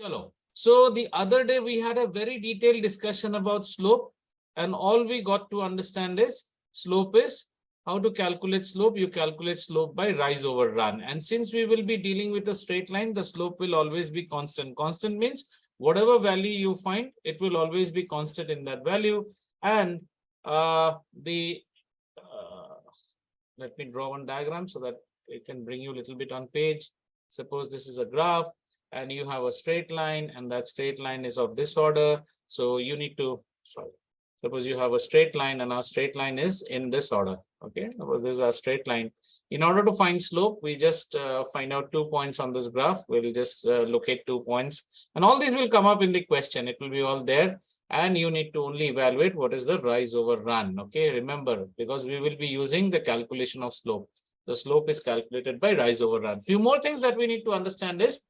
Chalo. So the other day we had a very detailed discussion about slope, and all we got to understand is slope is how to calculate slope. You calculate slope by rise over run. And since we will be dealing with a straight line, the slope will always be constant. Constant means whatever value you find, it will always be constant in that value. And let me draw one diagram so that it can bring you a little bit on page. Suppose this is a graph and you have a straight line, and that straight line is of this order. So you need to, suppose you have a straight line and our straight line is in this order. Okay, suppose this is our straight line. In order to find slope, we just find out 2 points on this graph. We'll just locate 2 points, and all these will come up in the question. It will be all there, and you need to only evaluate what is the rise over run. Okay, remember, because we will be using the calculation of slope. The slope is calculated by rise over run. Few more things that we need to understand is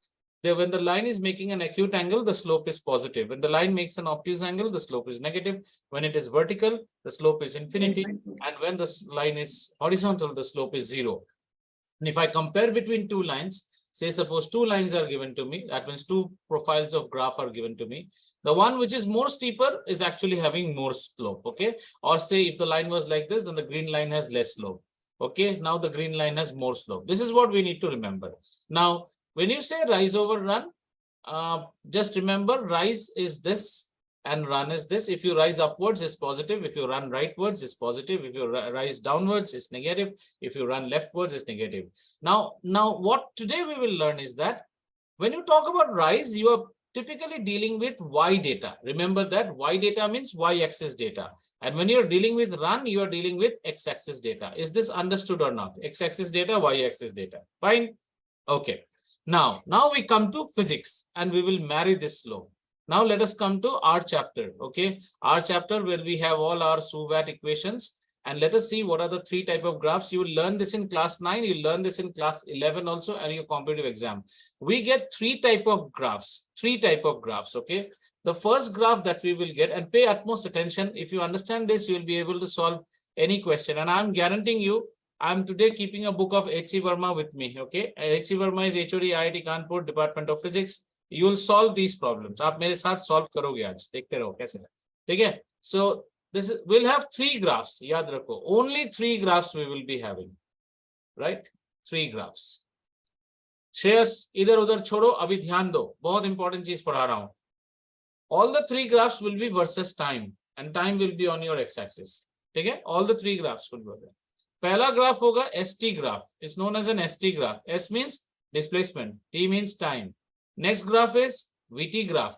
that when the line is making an acute angle, the slope is positive. When the line makes an obtuse angle, the slope is negative. When it is vertical, the slope is infinity. And when the line is horizontal, the slope is 0. And if I compare between two lines, say suppose 2 lines are given to me, that means 2 profiles of graph are given to me. The one which is more steeper is actually having more slope. Okay. Or say if the line was like this, then the green line has less slope. Okay. Now the green line has more slope. This is what we need to remember. Now, when you say rise over run, just remember rise is this and run is this. If you rise upwards, it's positive. If you run rightwards, it's positive. If you rise downwards, it's negative. If you run leftwards, it's negative. Now what today we will learn is that when you talk about rise, you are typically dealing with Y data. Remember that Y data means Y-axis data. And when you're dealing with run, you are dealing with X-axis data. Is this understood or not? X-axis data, Y-axis data. Fine. Okay. Now we come to physics and we will marry this slope. Now let us come to our chapter. Okay. Our chapter where we have all our SUVAT equations. And let us see what are the 3 types of graphs. You will learn this in class 9. You learn this in class 11 also and your competitive exam. We get 3 types of graphs. 3 types of graphs. Okay. The first graph that we will get, and pay utmost attention. If you understand this, you will be able to solve any question. And I'm guaranteeing you, I'm today keeping a book of H.C. Verma with me. Okay. H.C. Verma is HOD IIT Kanpur, Department of Physics. You will solve these problems. आप मेरे साथ solve करोगे आज. देखते रहो कैसे. ठीक है. So this is, we'll have 3 graphs. याद रखो. Only 3 graphs we will be having. Right? 3 graphs. Shreyas इधर उधर छोड़ो, अभी ध्यान दो. बहुत important चीज पढ़ा रहा हूं. All the 3 graphs will be versus time, and time will be on your x-axis. ठीक है? All the 3 graphs will be there. पहला ग्राफ होगा ST graph. It's known as an ST graph. S means displacement. T means time. Next graph is VT graph.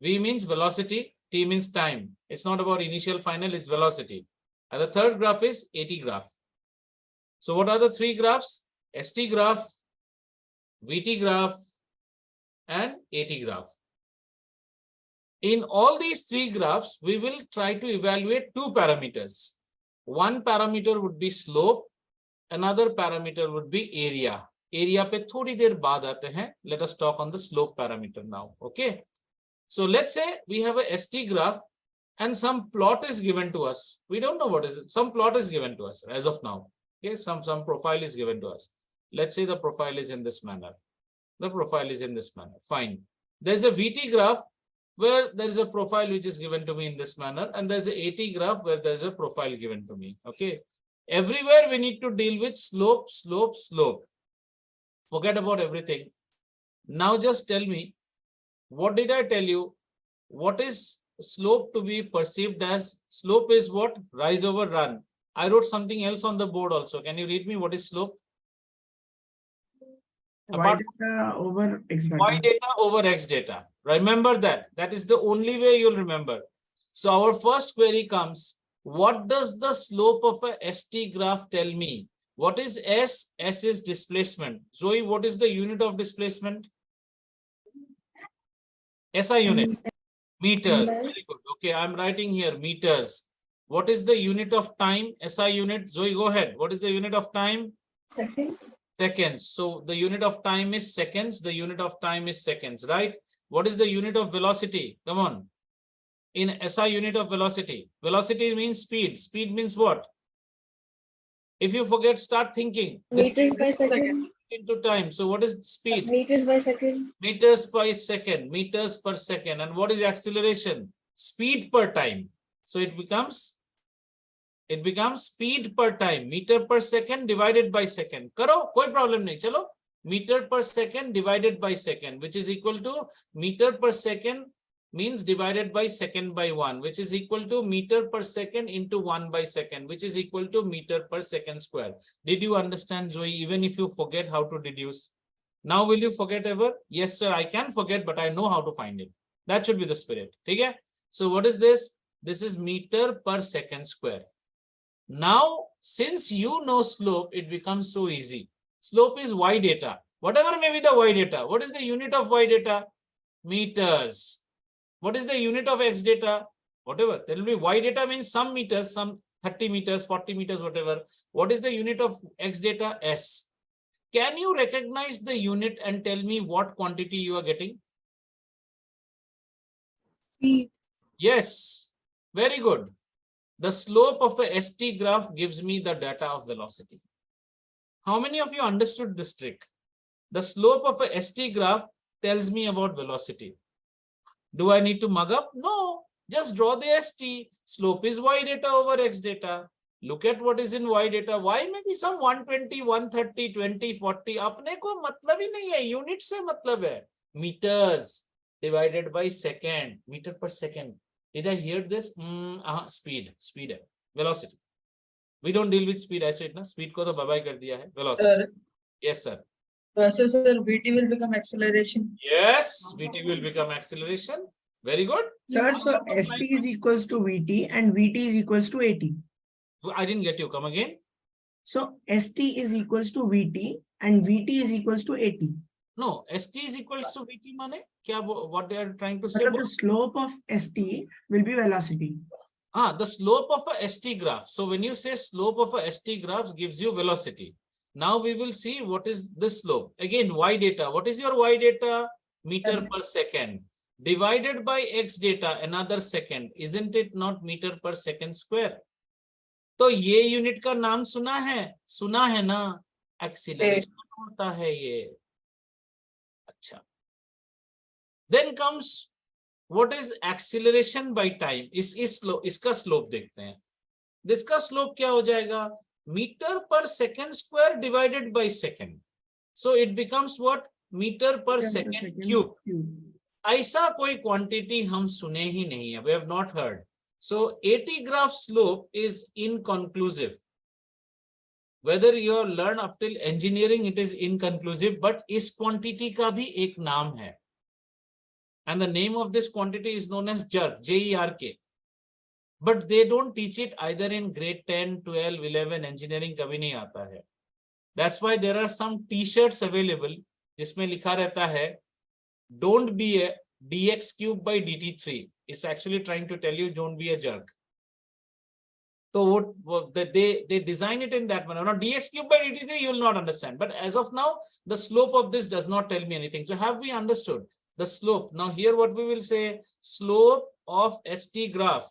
V means velocity. T means time. It's not about initial, final, it's velocity. And the third graph is AT graph. So what are the 3 graphs? ST graph, VT graph, and AT graph. In all these 3 graphs, we will try to evaluate 2 parameters. One parameter would be slope, another parameter would be area. Area पे थोड़ी देर बाद आते हैं. Let us talk on the slope parameter now. Okay. So let's say we have a ST graph and some plot is given to us. We don't know what is it. Some plot is given to us as of now. Okay. Some profile is given to us. Let's say the profile is in this manner. The profile is in this manner. Fine. There's a VT graph where there is a profile which is given to me in this manner, and there's a AT graph where there's a profile given to me. Okay. Everywhere we need to deal with slope, slope, slope. Forget about everything. Now just tell me, what did I tell you? What is slope to be perceived as? Slope is what? Rise over run. I wrote something else on the board also. Can you read me what is slope? Y data over X data. Y data over X data. Remember that. That is the only way you'll remember. So our first query comes, what does the slope of a ST graph tell me? What is S? S is displacement. Zoe, what is the unit of displacement? SI unit. Meters. Very good. Okay, I'm writing here meters. What is the unit of time? SI unit. Zoe, go ahead. What is the unit of time? Seconds. Seconds. So the unit of time is seconds. The unit of time is seconds, right? What is the unit of velocity? Come on. In SI unit of velocity. Velocity means speed. Speed means what? If you forget, start thinking. Meters by second. into time. So what is speed? Meters by second. Meters by second, meters per second. And what is acceleration? Speed per time. So it becomes speed per time, meter per second divided by second. Karo, koi problem nahi. Chalo, meter per second divided by second, which is equal to meter per second means divided by second by 1, which is equal to meter per second into 1 by second, which is equal to meter per second square. Did you understand, Zoe? Even if you forget how to deduce. Now will you forget ever? Yes, sir, I can forget, but I know how to find it. That should be the spirit. Okay? So what is this? This is meter per second square. Now, since you know slope, it becomes so easy. Slope is y data. Whatever may be the y data. What is the unit of y data? Meters. What is the unit of x data? Whatever. There will be y data means some meters, some 30 meters, 40 meters, whatever. What is the unit of x data? S. Can you recognize the unit and tell me what quantity you are getting? Speed. Yes. Very good. The slope of a ST graph gives me the data of velocity. How many of you understood this trick? The slope of a ST graph tells me about velocity. Do I need to mug up? No, just draw the ST. Slope is y data over x data. Look at what is in y data. Y may be some 120, 130, 20, 40. अपने को मतलब ही नहीं है. Unit से मतलब है. Meters divided by second. Meter per second. Did I hear this? Speed. Speed. Velocity. We don't deal with speed. ऐसे इतना speed को तो bye bye कर दिया है. Velocity. Yes, sir. So, sir, VT will become acceleration. Yes, VT will become acceleration. Very good. Sir, so ST is equals to VT and VT is equals to AT. I didn't get you. Come again. So ST is equals to VT and VT is equals to AT. No, ST is equals to VT mane? Kya, what they are trying to say? But the slope of ST will be velocity. The slope of a ST graph. So when you say slope of a ST graph gives you velocity. Now we will see what is this slope. Again, y data. What is your y data? Meter per second. Divided by x data, another second. Isn't it not meter per second square? तो ये unit का नाम सुना है ना? Acceleration होता है ये. अच्छा. Then comes what is acceleration by time? इसका slope देखते हैं. इसका slope क्या हो जाएगा? Meter per second square divided by second. So it becomes what? Meter per second cube. ऐसा कोई quantity हम सुने ही नहीं है. We have not heard. So AT graph slope is inconclusive. Whether you learn up till engineering, it is inconclusive. But इस quantity का भी एक नाम है. And the name of this quantity is known as jerk, J-E-R-K. But they don't teach it either in grade 10, 12, 11, engineering कभी नहीं आता है. That's why there are some t-shirts available जिसमें लिखा रहता है don't be a dx cube by dt3. It's actually trying to tell you don't be a jerk. So what they design it in that manner. Now dx cube by dt3 you will not understand. But as of now, the slope of this does not tell me anything. So have we understood the slope? Now here what we will say, slope of ST graph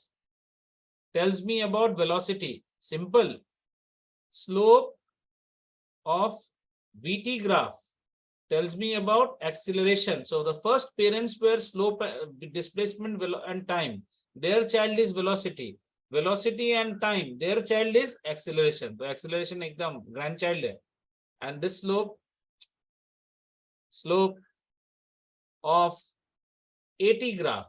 tells me about velocity. Simple. Slope of VT graph tells me about acceleration. So the first parents were slope, displacement and time. Their child is velocity. Velocity and time. Their child is acceleration. So acceleration ekdam grandchild hai. And this slope of AT graph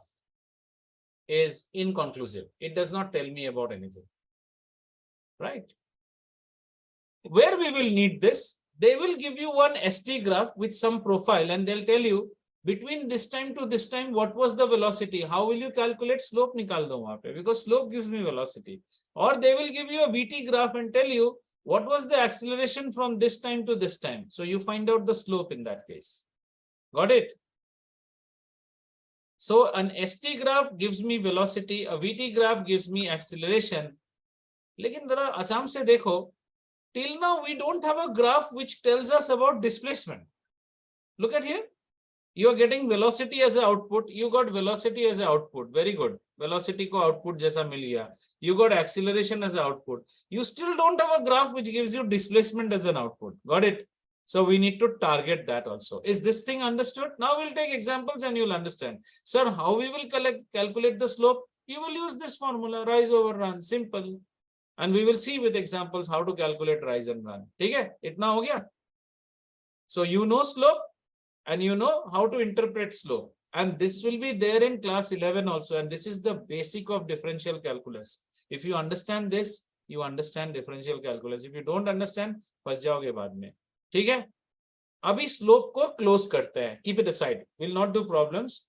is inconclusive. It does not tell me about anything. Right? Where we will need this, they will give you one ST graph with some profile and they'll tell you between this time to this time, what was the velocity? How will you calculate slope? Nikal do wahan pe, because slope gives me velocity. Or they will give you a VT graph and tell you what was the acceleration from this time to this time. So you find out the slope in that case. Got it? So an ST graph gives me velocity, a VT graph gives me acceleration. लेकिन जरा आसाम से देखो, till now we don't have a graph which tells us about displacement. Look at here. You are getting velocity as an output. You got velocity as an output. Very good. Velocity को output जैसा मिल गया. You got acceleration as an output. You still don't have a graph which gives you displacement as an output. Got it? So we need to target that also. Is this thing understood? Now we'll take examples and you'll understand. Sir, how we will calculate the slope? You will use this formula, rise over run, simple. And we will see with examples how to calculate rise and run. Okay? Itna ho gaya? So you know slope and you know how to interpret slope. And this will be there in class 11 also. And this is the basic of differential calculus. If you understand this, you understand differential calculus. If you don't understand, फंस जाओगे बाद में. ठीक है? अभी slope को close करते हैं. Keep it aside. Will not do problems.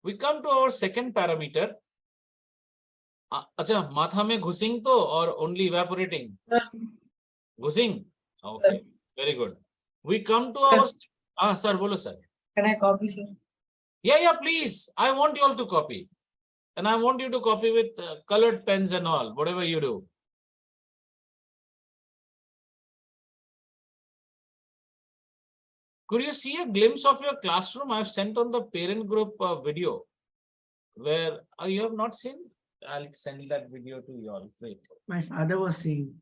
We come to our second parameter. अच्छा, माथा में घुसिंग तो और only evaporating. घुसिंग. Okay. Very good. We come to our sir, bolo sir. Can I copy, sir? Yeah, please. I want you all to copy. And I want you to copy with colored pens and all, whatever you do. Could you see a glimpse of your classroom? I've sent on the parent group video where you have not seen. I'll send that video to you all. Wait. My father was saying.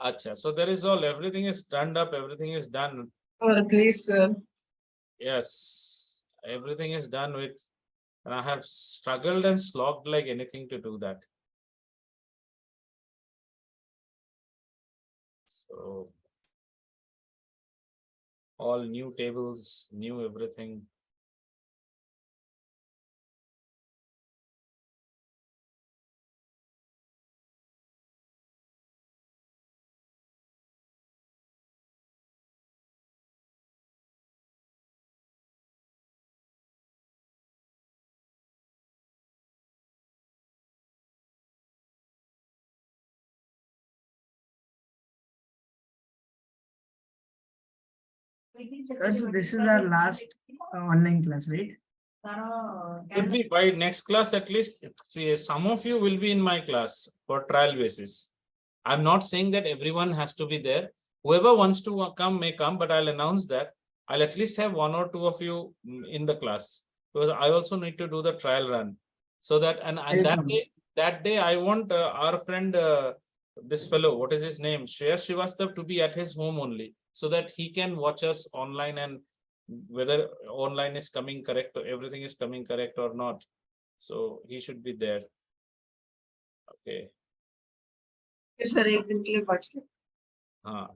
Acha. So there is all, everything is turned up, everything is done. Oh, please, sir. Yes, everything is done with, and I have struggled and slogged like anything to do that. So all new tables, new everything. So this is our last online class, right? Could be by next class at least. Some of you will be in my class for trial basis. I'm not saying that everyone has to be there. Whoever wants to come may come, but I'll announce that I'll at least have 1 or 2 of you in the class, because I also need to do the trial run. So that and that day I want our friend this fellow, what is his name, Shreyas Srivastav, to be at his home only, so that he can watch us online and whether online is coming correct or everything is coming correct or not. So he should be there. Okay. Yes, sir. एक दिन के लिए बच गए. हाँ.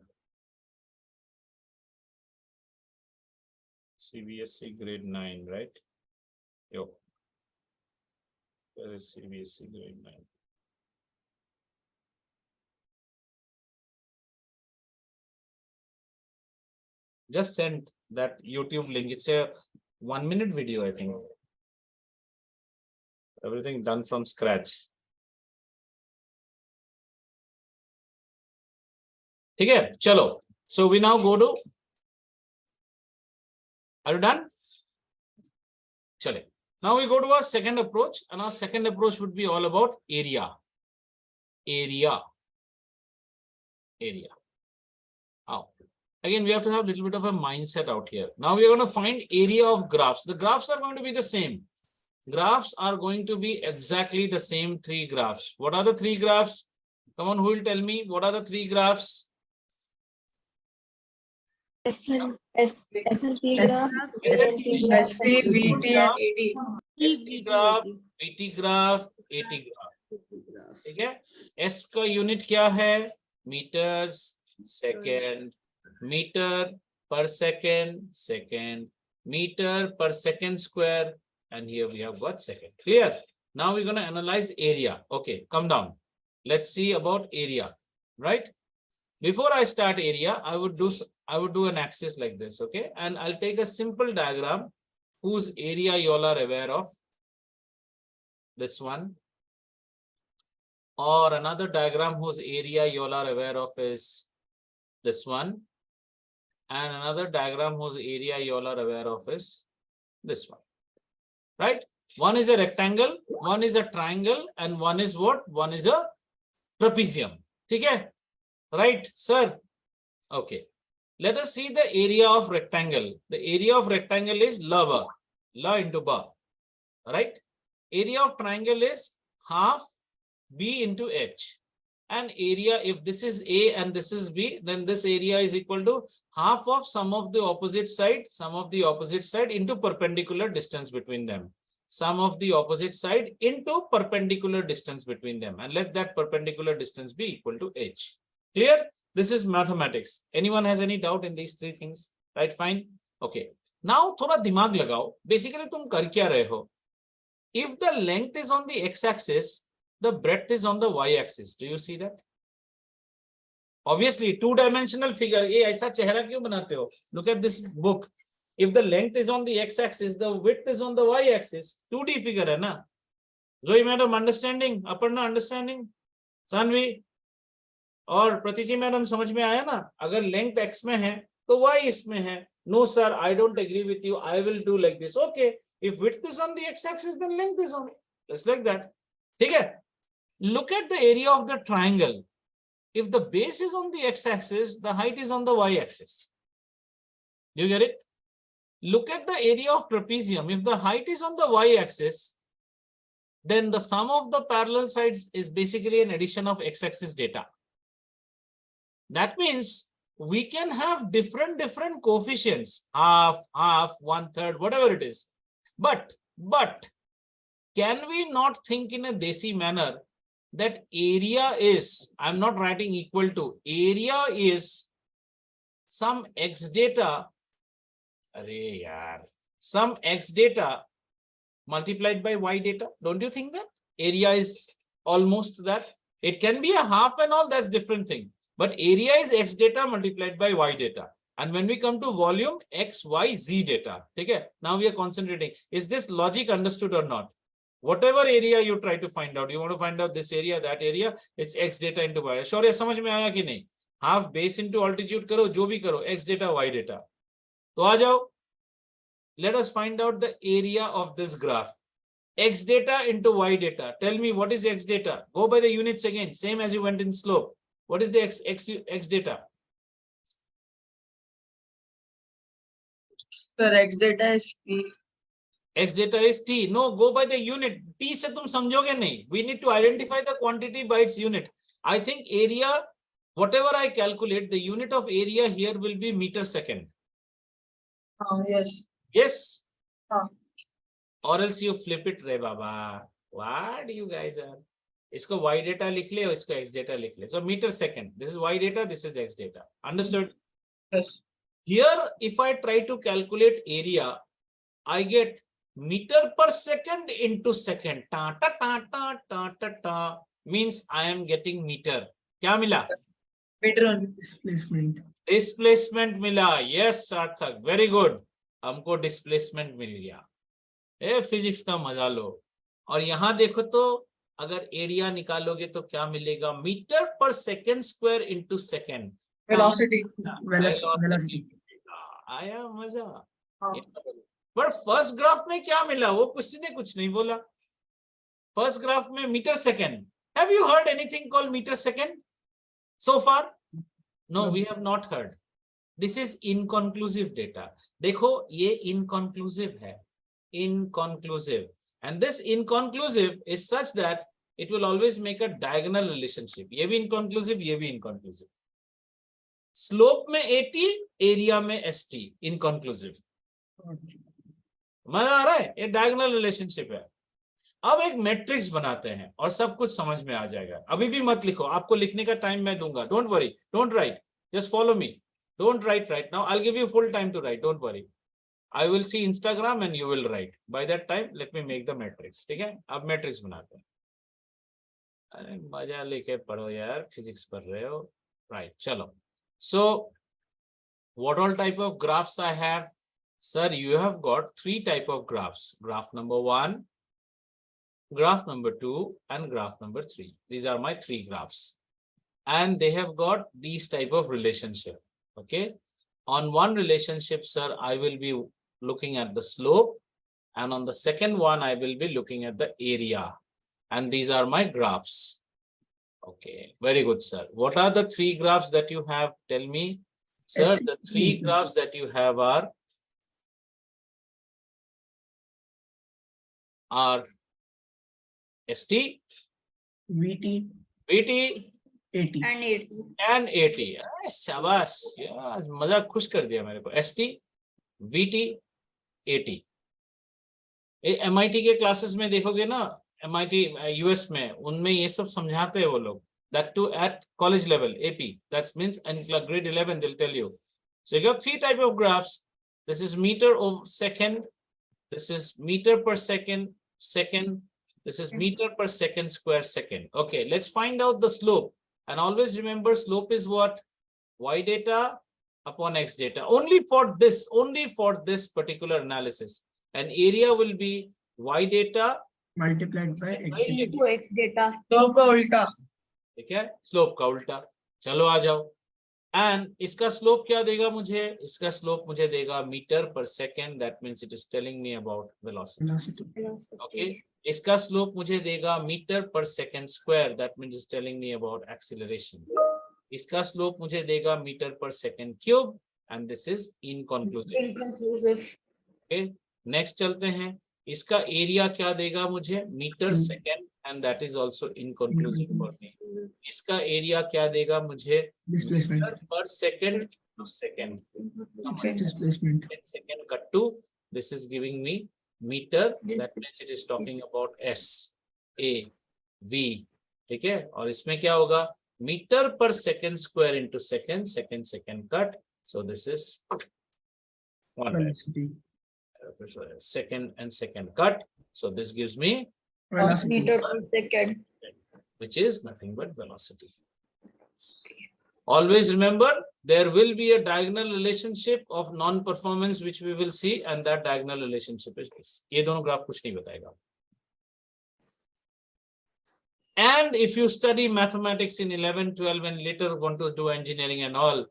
CBSE grade 9, right? Yo. Where is CBSE grade 9? Just send that YouTube link. It's a 1-minute video, I think. Everything done from scratch. Okay, chalo. So we now go to. Are you done? Chale. Now we go to our second approach, and our second approach would be all about area. Area. Again, we have to have a little bit of a mindset out here. Now we are going to find area of graphs. The graphs are going to be the same. Graphs are going to be exactly the same 3 graphs. What are the 3 graphs? Come on, who will tell me? What are the 3 graphs? SLP S- graph, ST, ST, VT, and AT. ST graph, VT graph, AT graph. ठीक है? S का unit क्या है? Meters, second. Meter per second, meter per second square, and here we have got second. Clear? Now we're going to analyze area. Okay, come down. Let's see about area, right? Before I start area, I would do an axis like this, okay? And I'll take a simple diagram whose area you all are aware of. This one. Or another diagram whose area you all are aware of is this one. And another diagram whose area you all are aware of is this one, right? One is a rectangle, one is a triangle, and one is what? One is a trapezium. Okay, right, sir? Okay. Let us see the area of rectangle. The area of rectangle is la into ba, right? Area of triangle is half b into h. and area, if this is A and this is B, then this area is equal to half of sum of the opposite side, into perpendicular distance between them. Sum of the opposite side into perpendicular distance between them, and let that perpendicular distance be equal to h. Clear? This is mathematics. Anyone has any doubt in these three things? Right? Fine. Okay. Now थोड़ा दिमाग लगाओ. Basically तुम कर क्या रहे हो? If the length is on the x-axis, the breadth is on the y-axis. Do you see that? Obviously, two-dimensional figure. ये ऐसा चेहरा क्यों बनाते हो? Look at this book. If the length is on the x-axis, the width is on the y-axis. 2D figure है ना? Zoe madam understanding? Aparna understanding? Sanvi? और प्रतिजी madam समझ में आया ना? अगर length x में है, तो y इसमें है. No sir, I don't agree with you. I will do like this. Okay. If width is on the x-axis, then length is on it. Just like that. ठीक है? Look at the area of the triangle. If the base is on the x-axis, the height is on the y-axis. Do you get it? Look at the area of trapezium. If the height is on the y-axis, then the sum of the parallel sides is basically an addition of x-axis data. That means we can have different coefficients, half, 1/3, whatever it is. But can we not think in a desi manner that area is, I'm not writing equal to, area is some x data, some x data multiplied by y data? Don't you think that? Area is almost that. It can be a half and all, that's different thing. But area is x data multiplied by y data. And when we come to volume, x, y, z data. Okay? Now we are concentrating. Is this logic understood or not? Whatever area you try to find out, you want to find out this area, that area, it's x data into y. Shaurya, समझ में आया कि नहीं? Half base into altitude करो, जो भी करो, x data, y data. तो आ जाओ. Let us find out the area of this graph. X data into y data. Tell me what is x data? Go by the units again, same as you went in slope. What is the x data? Sir, x data is P. X data is t. No, go by the unit. T से तुम समझोगे नहीं. We need to identify the quantity by its unit. I think area, whatever I calculate, the unit of area here will be meter second. Yes. Yes. हाँ. Or else you flip it, रे बाबा. What you guys are? इसको y data लिख ले, इसको x data लिख ले. So meter second. This is y data. This is x data. Understood? Yes. Here, if I try to calculate area, I get meter per second into second. Ta ta ta ta ta ta ta means I am getting meter. क्या मिला? Meter on. Displacement. Displacement मिला. Yes, सार्थक. Very good. हमको displacement मिल गया. ए physics का मजा लो. और यहाँ देखो तो अगर एरिया निकालोगे तो क्या मिलेगा? Metre per second square into second. Velocity. Velocity. आया मजा. हाँ. पर फर्स्ट ग्राफ में क्या मिला? वो किसी ने कुछ नहीं बोला. फर्स्ट ग्राफ में metre second. Have you heard anything called metre second so far? No, we have not heard. This is inconclusive data. देखो ये इनकॉन्क्लूसिव है. Inconclusive, and this inconclusive is such that it will always make a diagonal relationship. ये भी inconclusive, ये भी inconclusive. Slope में 80, area में ST, inconclusive. मजा आ रहा है? ये diagonal relationship है. अब एक मैट्रिक्स बनाते हैं और सब कुछ समझ में आ जाएगा. अभी भी मत लिखो, आपको लिखने का टाइम मैं दूंगा. Don't worry, don't write, just follow me. Don't write right now. I'll give you full time to write. Don't worry. I will see Instagram and you will write. By that time, let me make the matrix. ठीक है? अब matrix बनाते हैं. अरे मजा लेके पढ़ो यार, फिजिक्स पढ़ रहे हो. Right, चलो. So, what all type of graphs I have? Sir, you have got 3 type of graphs. Graph number 1, graph number 2, and graph number 3. These are my 3 graphs. And they have got these type of relationship. Okay? On one relationship, sir, I will be looking at the slope, and on the second one, I will be looking at the area. And these are my graphs. Okay, very good, sir. What are the 3 graphs that you have? Tell me. Sir, the 3 graphs that you have are ST, VT, VT, 80. and 80. and 80. शाबाश यार, मजा खुश कर दिया मेरे को. ST, VT, 80. MIT के classes में देखोगे ना, MIT US में, उनमें ये सब समझाते हैं वो लोग. That too at college level, AP. That means in grade 11 they'll tell you. So you got 3 type of graphs. This is meter over second. This is meter per second. This is meter per second square second. Okay, let's find out the slope. And always remember, slope is what? Y data upon X data. Only for this particular analysis. And area will be Y data multiplied by X. Into X data. slope का उल्टा. ठीक है, slope का उल्टा. चलो आ जाओ. And इसका slope क्या देगा मुझे? इसका स्लोप मुझे देगा metre per second. That means it is telling me about velocity. Okay, इसका स्लोप मुझे देगा metre per second square. That means is telling me about acceleration. इसका स्लोप मुझे देगा metre per second cube. And this is inconclusive. Inconclusive. Okay, next चलते हैं. इसका area क्या देगा मुझे? Metre second. And that is also inconclusive for me. इसका एरिया क्या देगा मुझे? Displacement. Metre per second second. It's a displacement. Second cut to, this is giving me meter. This- That means it is talking about S, A, V. ठीक है, और इसमें क्या होगा? Metre per second square into second. Second cut. So this is one Velocity. second and second cut. So this gives me, Velocity. Meter per second. which is nothing but velocity. Always remember, there will be a diagonal relationship of non-performance which we will see, and that diagonal relationship is this. ये दोनों graph कुछ नहीं बताएगा. And if you study mathematics in 11, 12 and later want to do engineering and all,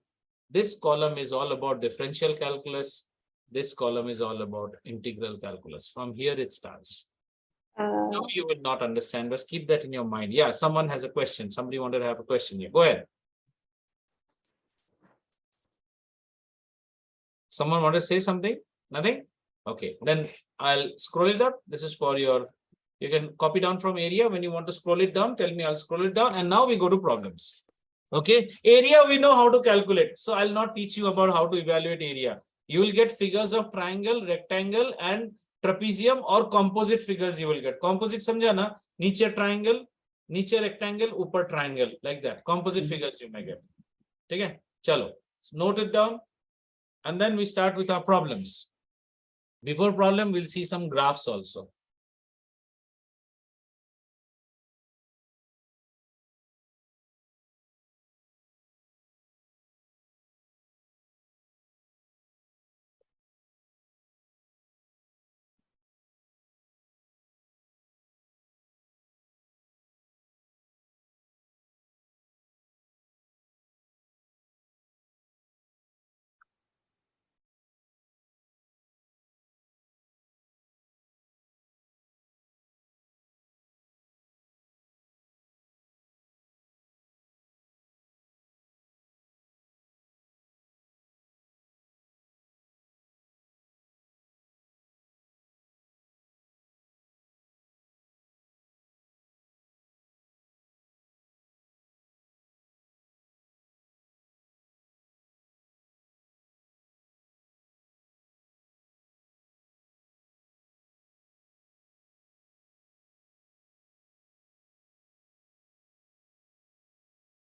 this column is all about differential calculus. This column is all about integral calculus. From here it starts. No, you will not understand, but keep that in your mind. Yeah, someone has a question. Somebody wanted to have a question here. Go ahead. Someone want to say something? Nothing? Okay, then I'll scroll it up. This is for your, you can copy down from area. When you want to scroll it down, tell me, I'll scroll it down. And now we go to problems. Okay, area we know how to calculate. So I'll not teach you about how to evaluate area. You will get figures of triangle, rectangle and trapezium, or composite figures you will get. Composite समझा ना? नीचे triangle, नीचे rectangle, ऊपर triangle, like that. Composite figures you may get. ठीक है? चलो, note it down. And then we start with our problems. Before problem, we'll see some graphs also.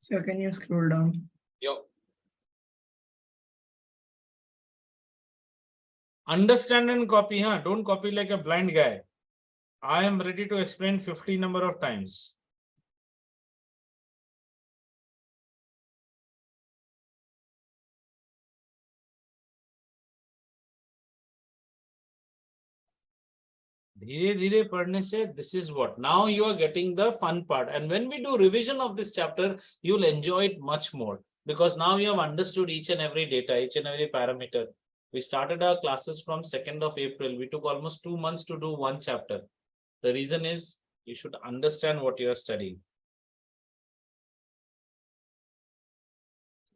So can you scroll down? Yo. Understand and copy, huh? Don't copy like a blind guy. I am ready to explain 50 number of times. धीरे धीरे पढ़ने से, this is what now you are getting the fun part. And when we do revision of this chapter, you'll enjoy it much more, because now you have understood each and every data, each and every parameter. We started our classes from 2nd of April. We took almost 2 months to do one chapter. The reason is you should understand what you are studying.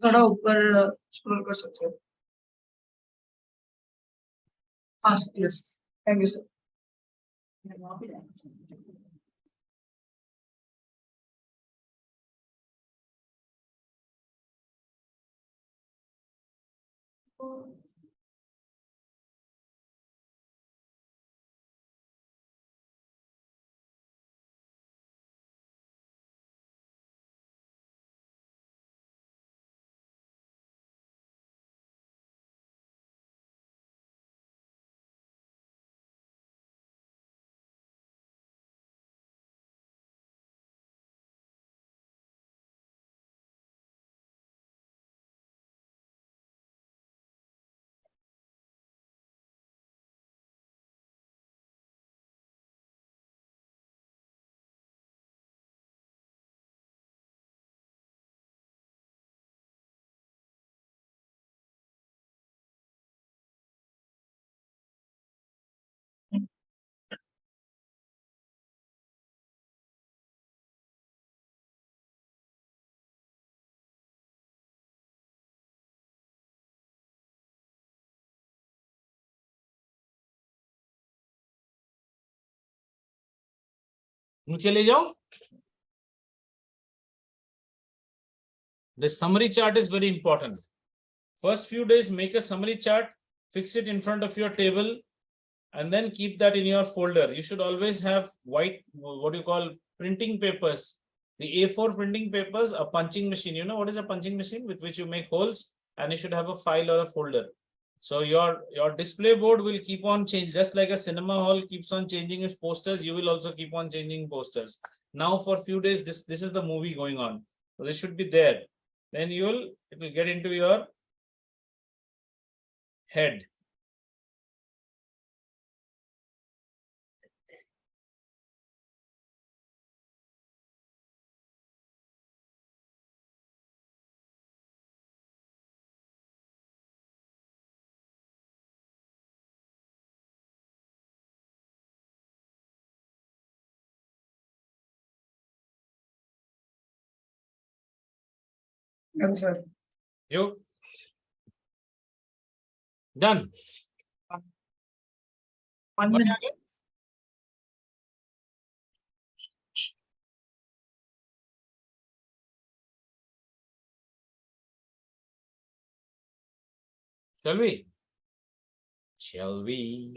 थोड़ा ऊपर scroll कर सकते हो. हाँ, yes. Thank you, sir. चले जाओ. The summary chart is very important. First few days, make a summary chart, fix it in front of your table, and then keep that in your folder. You should always have white, what you call printing papers. The A4 printing papers, a punching machine. You know what is a punching machine with which you make holes, and you should have a file or a folder. So your display board will keep on changing, just like a cinema hall keeps on changing its posters. You will also keep on changing posters. Now for a few days, this is the movie going on. So this should be there. Then it will get into your head. Done, sir. You done. 1 minute. Shall we? Shall we?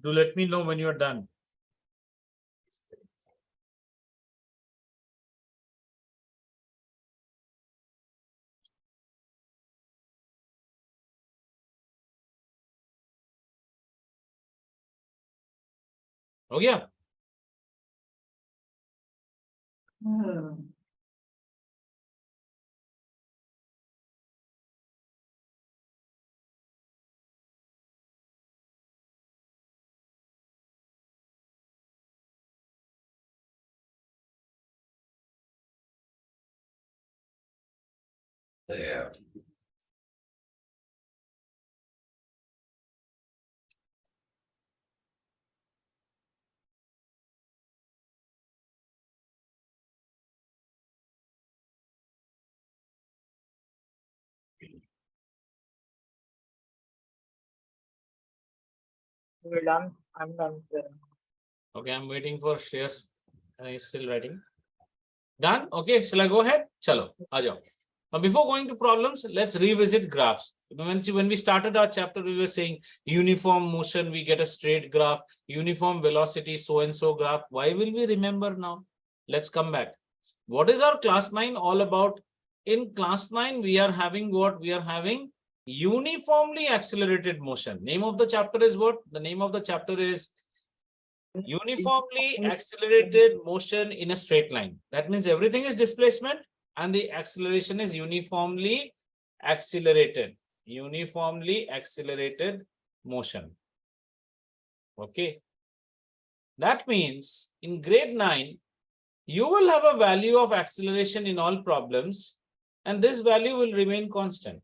Do let me know when you're done. Oh yeah. Yeah. We're done. I'm done. Okay, I'm waiting for Shreyas. He's still writing. Done? Okay, shall I go ahead? Chalo, aa Now, before going to problems, let's revisit graphs. When we started our chapter, we were saying uniform motion, we get a straight graph, uniform velocity, so-and-so graph. Why will we remember now? Let's come back. What is our class 9 all about? In class 9, we are having what? We are having uniformly accelerated motion. Name of the chapter is what? The name of the chapter is uniformly accelerated motion in a straight line. That means everything is displacement and the acceleration is uniformly accelerated. Uniformly accelerated motion. Okay. That means in grade 9, you will have a value of acceleration in all problems, and this value will remain constant.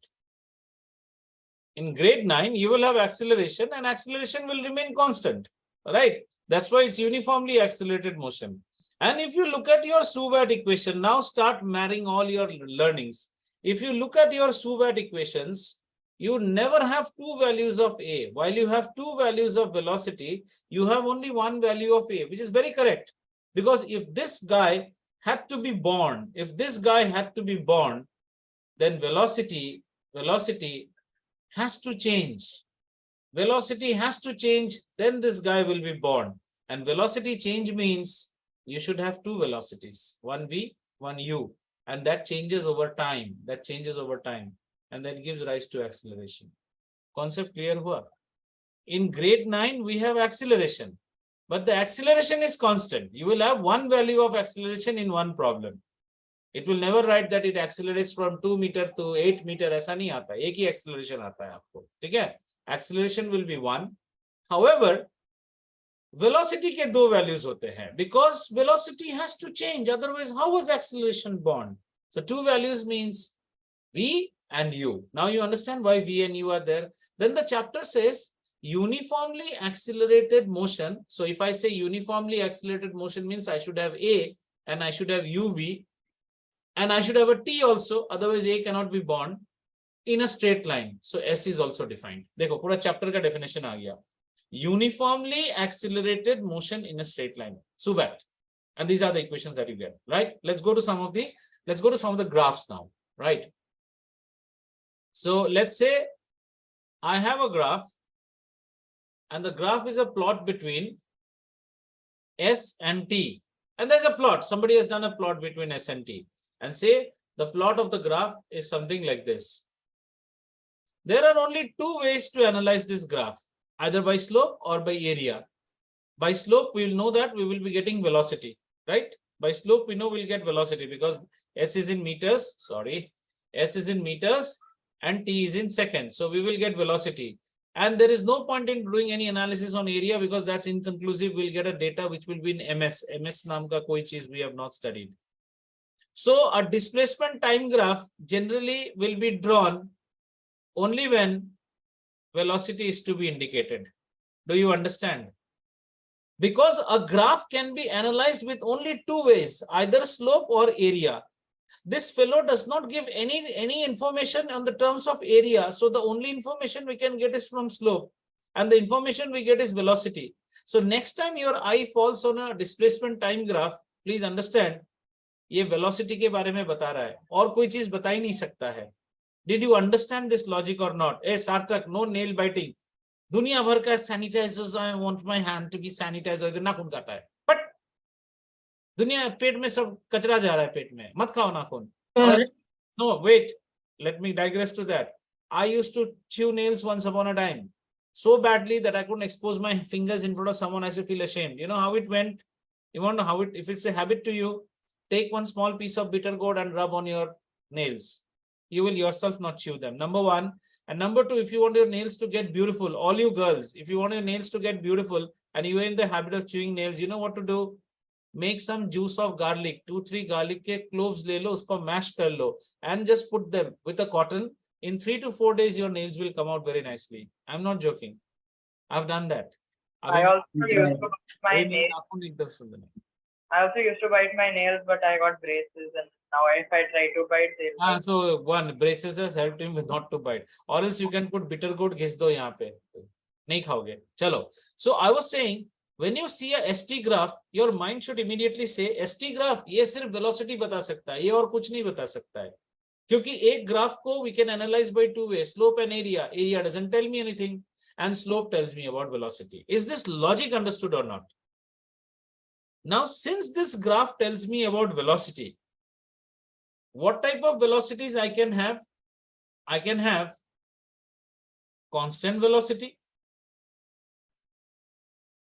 In grade 9, you will have acceleration, and acceleration will remain constant. Right? That's why it's uniformly accelerated motion. And if you look at your Suvat equation, now start marrying all your learnings. If you look at your Suvat equations, you never have two values of A. While you have two values of velocity, you have only one value of A, which is very correct. Because if this guy had to be born, then velocity has to change. Velocity has to change, then this guy will be born. And velocity change means you should have two velocities, one V, one U. And that changes over time. And that gives rise to acceleration. Concept clear hua? In grade 9, we have acceleration. But the acceleration is constant. You will have one value of acceleration in one problem. It will never write that it accelerates from 2 meter to 8 meter. ऐसा नहीं आता, एक ही acceleration आता है आपको, ठीक है? Acceleration will be 1. However, velocity के दो values होते हैं, because velocity has to change. Otherwise, how was acceleration born? So two values means V and U. Now you understand why V and U are there. Then the chapter says uniformly accelerated motion. So if I say uniformly accelerated motion means I should have A and I should have UV and I should have a T also. Otherwise A cannot be born in a straight line. So S is also defined. देखो पूरा chapter का definition आ गया. Uniformly accelerated motion in a straight line. Subat. And these are the equations that you get, right? Let's go to some of the graphs now, right? So let's say I have a graph and the graph is a plot between S and T. And there's a plot. Somebody has done a plot between S and T. And say the plot of the graph is something like this. There are only two ways to analyze this graph, either by slope or by area. By slope, we will know that we will be getting velocity, right? By slope, we know we'll get velocity because S is in meters, S is in meters and T is in seconds. So we will get velocity. And there is no point in doing any analysis on area because that's inconclusive. We'll get a data which will be in MS. MS naam ka koi cheez we have not studied. So a displacement time graph generally will be drawn only when velocity is to be indicated. Do you understand? Because a graph can be analyzed with only two ways, either slope or area. This fellow does not give any information on the terms of area. So the only information we can get is from slope. And the information we get is velocity. So next time your eye falls on a displacement time graph, please understand, ये velocity के बारे में बता रहा है और कोई चीज बता ही नहीं सकता है. Did you understand this logic or not? Hey, Sarthak, no nail biting. दुनिया भर का sanitizers, I want my hand to be sanitizer. इधर नाखून खाता है. But दुनिया पेट में सब कचरा जा रहा है पेट में. मत खाओ नाखून. No, wait. Let me digress to that. I used to chew nails once upon a time so badly that I couldn't expose my fingers in front of someone. I used to feel ashamed. You know how it went? You want to know how it? If it's a habit to you, take one small piece of bitter gourd and rub on your nails. You will yourself not chew them. Number one. And number two, if you want your nails to get beautiful, all you girls, if you want your nails to get beautiful and you are in the habit of chewing nails, you know what to do? Make some juice of garlic, 2-3 garlic ke cloves le lo, usko mash kar lo, and just put them with a cotton. In 3 to 4 days, your nails will come out very nicely. I'm not joking. I've done that. I also used to bite my nails. But I got braces, and now if I try to bite, so one braces has helped him not to bite, or else you can put bitter gourd घिस दो यहाँ पे, नहीं खाओगे. चलो. So I was saying, when you see a ST graph, your mind should immediately say ST graph ये सिर्फ velocity बता सकता है, ये और कुछ नहीं बता सकता है. क्योंकि एक graph को we can analyze by two ways, slope and area. Area doesn't tell me anything, and slope tells me about velocity. Is this logic understood or not? Now, since this graph tells me about velocity, what type of velocities I can have? I can have constant velocity.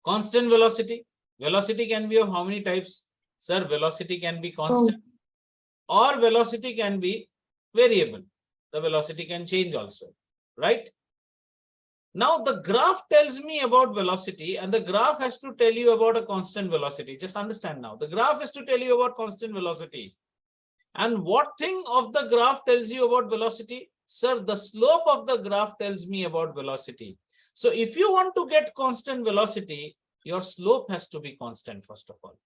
Constant velocity. Velocity can be of how many types? Sir, velocity can be constant or velocity can be variable. The velocity can change also, right? Now the graph tells me about velocity and the graph has to tell you about a constant velocity. Just understand now. The graph has to tell you about constant velocity. And what thing of the graph tells you about velocity? Sir, the slope of the graph tells me about velocity. So if you want to get constant velocity, your slope has to be constant first of all.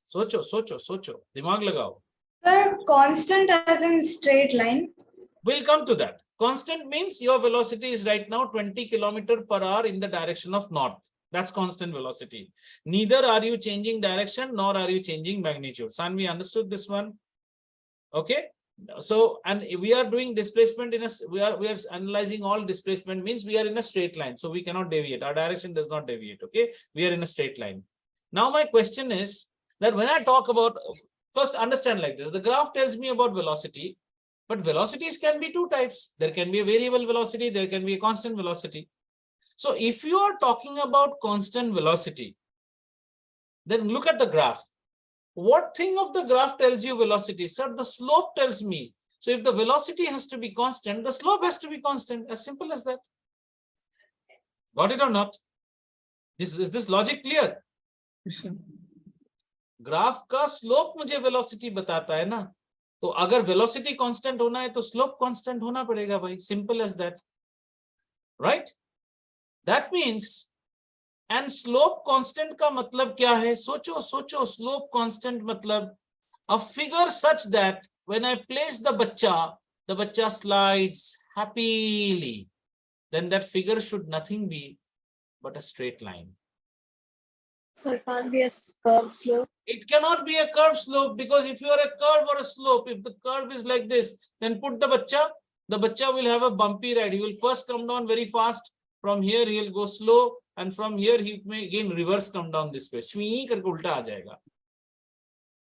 Socho, socho, dimag lagao. Sir, constant as in straight line. We'll come to that. Constant means your velocity is right now 20 kilometers per hour in the direction of north. That's constant velocity. Neither are you changing direction nor are you changing magnitude. San, we understood this one. Okay. So, and we are doing displacement in a, we are analyzing all displacement means we are in a straight line. So we cannot deviate. Our direction does not deviate. Okay. We are in a straight line. Now my question is that when I talk about, first understand like this, the graph tells me about velocity, but velocities can be two types. There can be a variable velocity. There can be a constant velocity. So if you are talking about constant velocity, then look at the graph. What thing of the graph tells you velocity? Sir, the slope tells me. So if the velocity has to be constant, the slope has to be constant. As simple as that. Got it or not? Is this logic clear? Yes, sir. Graph का slope मुझे velocity बताता है ना, तो अगर velocity constant होना है तो स्लोप कांस्टेंट होना पड़ेगा भाई, simple as that, right? That means and slope constant का मतलब क्या है? सोचो सोचो, स्लोप कांस्टेंट मतलब a figure such that when I place the bacha slides happily, then that figure should nothing be but a straight line. So it can't be a curved slope. It cannot be a curved slope, because if you are a curve or a slope, if the curve is like this, then put the bacha will have a bumpy ride. He will first come down very fast. From here, he will go slow. And from here, he may again reverse come down this way. Swing karke ulta aa jayega.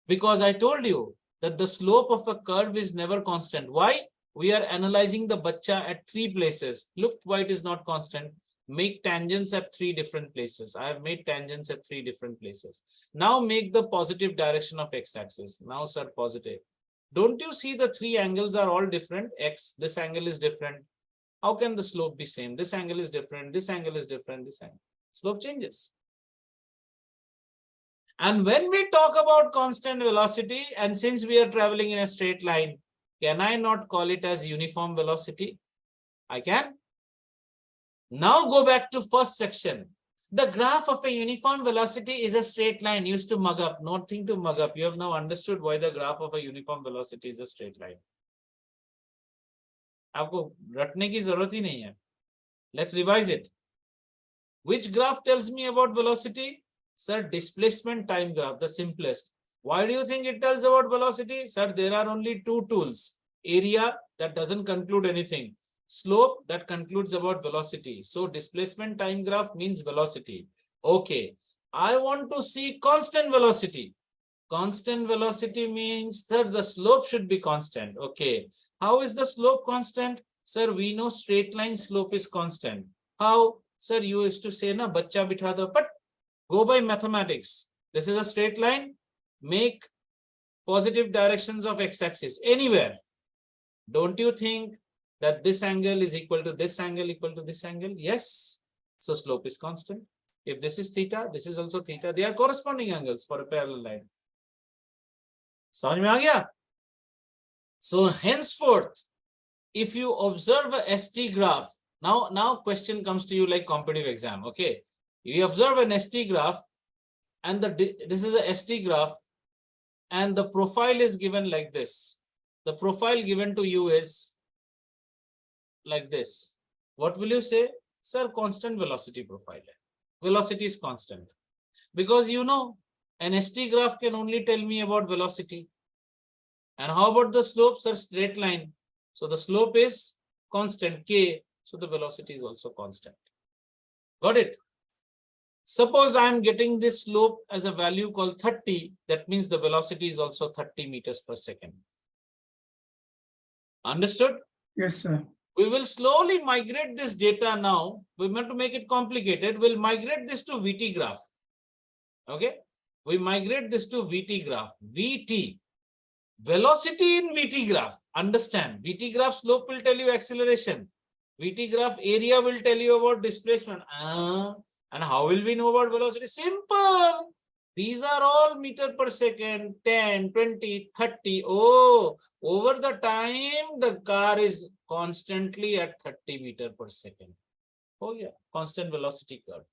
Because I told you that the slope of a curve is never constant. Why? We are analyzing the bacha at 3 places. Look why it is not constant. Make tangents at 3 different places. I have made tangents at 3 different places. Now make the positive direction of x-axis. Now, sir, positive. Don't you see the 3 angles are all different? X, this angle is different. How can the slope be same? This angle is different. This angle is different. This angle. Slope changes. And when we talk about constant velocity, and since we are traveling in a straight line, can I not call it as uniform velocity? I can. Now go back to first section. The graph of a uniform velocity is a straight line. Used to mug up, nothing to mug up. You have now understood why the graph of a uniform velocity is a straight line. आपको रटने की जरूरत ही नहीं है. Let's revise it. Which graph tells me about velocity? Sir, displacement time graph, the simplest. Why do you think it tells about velocity? Sir, there are only 2 tools. Area, that doesn't conclude anything. Slope, that concludes about velocity. So displacement time graph means velocity. Okay. I want to see constant velocity. Constant velocity means, sir, the slope should be constant. Okay. How is the slope constant? Sir, we know straight line slope is constant. How? Sir, you used to say, na, bacha bitha do, but go by mathematics. This is a straight line. Make positive directions of x-axis anywhere. Don't you think that this angle is equal to this angle equal to this angle? Yes. So slope is constant. If this is theta, this is also theta. They are corresponding angles for a parallel line. समझ में आ गया? So henceforth, if you observe a ST graph, now question comes to you like competitive exam. Okay, you observe an ST graph, and this is a ST graph, and the profile is given like this. The profile given to you is like this. What will you say? Sir, constant velocity profile. Velocity is constant. Because you know, an ST graph can only tell me about velocity. And how about the slope? Sir, straight line. So the slope is constant, K. So the velocity is also constant. Got it? Suppose I am getting this slope as a value called 30. That means the velocity is also 30 meters per second. Understood? Yes, sir. We will slowly migrate this data now. We want to make it complicated. We'll migrate this to VT graph. Okay. We migrate this to VT graph. VT. Velocity in VT graph. Understand. VT graph slope will tell you acceleration. VT graph area will tell you about displacement. And how will we know about velocity? Simple. These are all meter per second, 10, 20, 30. Oh, over the time, the car is constantly at 30 meter per second. Oh yeah, constant velocity curve.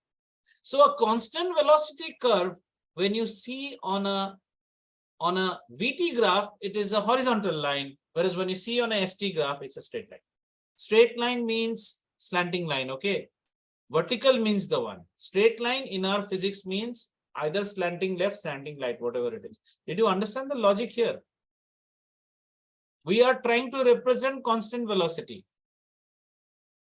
So a constant velocity curve, when you see on a VT graph, it is a horizontal line. Whereas when you see on a ST graph, it's a straight line. Straight line means slanting line, okay? Vertical means the one. Straight line in our physics means either slanting left, slanting right, whatever it is. Did you understand the logic here? We are trying to represent constant velocity.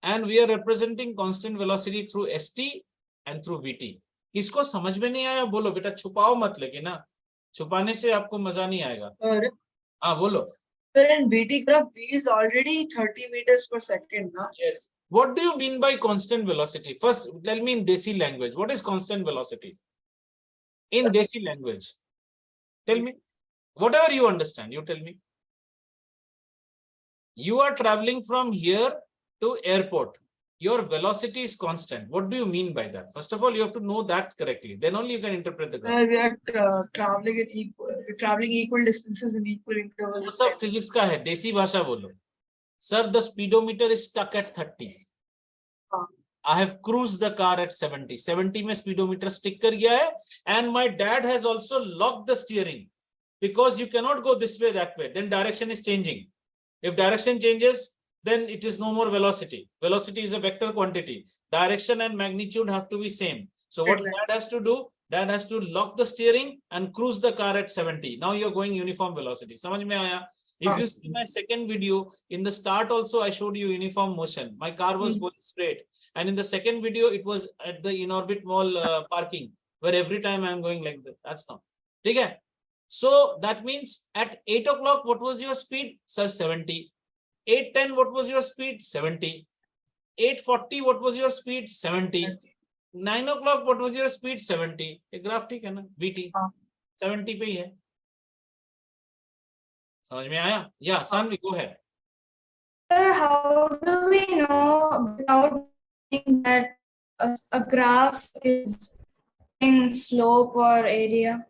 And we are representing constant velocity through ST and through VT. किसको समझ में नहीं आया बोलो बेटा, छुपाओ मत, लेकिन ना छुपाने से आपको मजा नहीं आएगा. हाँ बोलो. Sir, in VT graph, V is already 30 meters per second. Na? Yes. What do you mean by constant velocity? First, tell me in Desi language. What is constant velocity? In Desi language. Tell me. Whatever you understand, you tell me. You are traveling from here to airport. Your velocity is constant. What do you mean by that? First of all, you have to know that correctly. Then only you can interpret the graph. We are traveling equal distances in equal intervals. वो सब physics का है, देसी भाषा बोलो. Sir, the speedometer is stuck at 30. I have cruised the car at 70. 70 में speedometer stick कर गया है, and my dad has also locked the steering because you cannot go this way, that way. Then direction is changing. If direction changes, then it is no more velocity. Velocity is a vector quantity. Direction and magnitude have to be same. So what dad has to do? Dad has to lock the steering and cruise the car at 70. Now you're going uniform velocity. समझ में आया? If you see my second video, in the start also I showed you uniform motion. My car was going straight. And in the second video, it was at the in-orbit mall parking, where every time I'm going like that. That's not. Okay? So that means at 8 o'clock, what was your speed? Sir, 70. 8:10, what was your speed? 70. 8:40, what was your speed? 70. 9 o'clock, what was your speed? 70. A graph ठीक है ना? VT 70 पे ही है. समझ में आया? Yeah, Sanvi, go ahead. Sir, how do we know without knowing that a graph is in slope or area?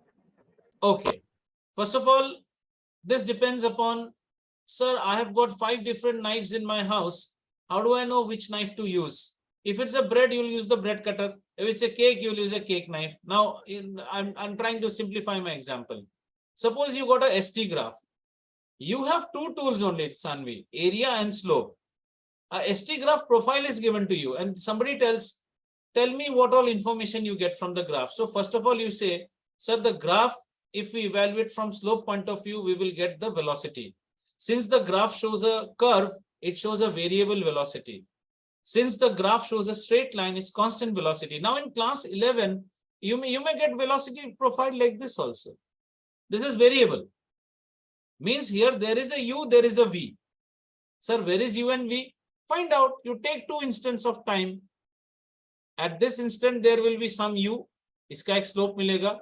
Okay. First of all, this depends upon, sir, I have got 5 different knives in my house. How do I know which knife to use? If it's a bread, you'll use the bread cutter. If it's a cake, you'll use a cake knife. Now, I'm trying to simplify my example. Suppose you got a ST graph. You have 2 tools only, Sanvi, area and slope. A ST graph profile is given to you, and somebody tells, tell me what all information you get from the graph. So first of all, you say, sir, the graph, if we evaluate from slope point of view, we will get the velocity. Since the graph shows a curve, it shows a variable velocity. Since the graph shows a straight line, it's constant velocity. Now in class 11, you may get velocity profile like this also. This is variable. Means here there is a u, there is a v. Sir, where is u and v? Find out. You take 2 instants of time. At this instant, there will be some u. Iska ek slope milega.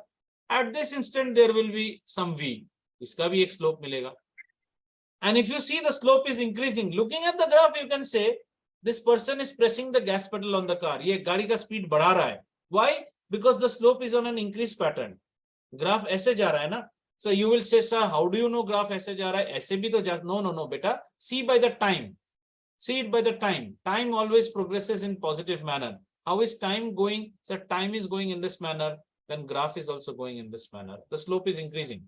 At this instant, there will be some v. Iska bhi ek slope milega. And if you see the slope is increasing, looking at the graph, you can say, this person is pressing the gas pedal on the car. Ye gaadi ka speed badha raha hai. Why? Because the slope is on an increase pattern. Graph aise ja raha hai na. So you will say, sir, how do you know graph aise ja raha hai? Aise bhi to ja. No, beta. See by the time. See it by the time. Time always progresses in positive manner. How is time going? So time is going in this manner. Then graph is also going in this manner. The slope is increasing.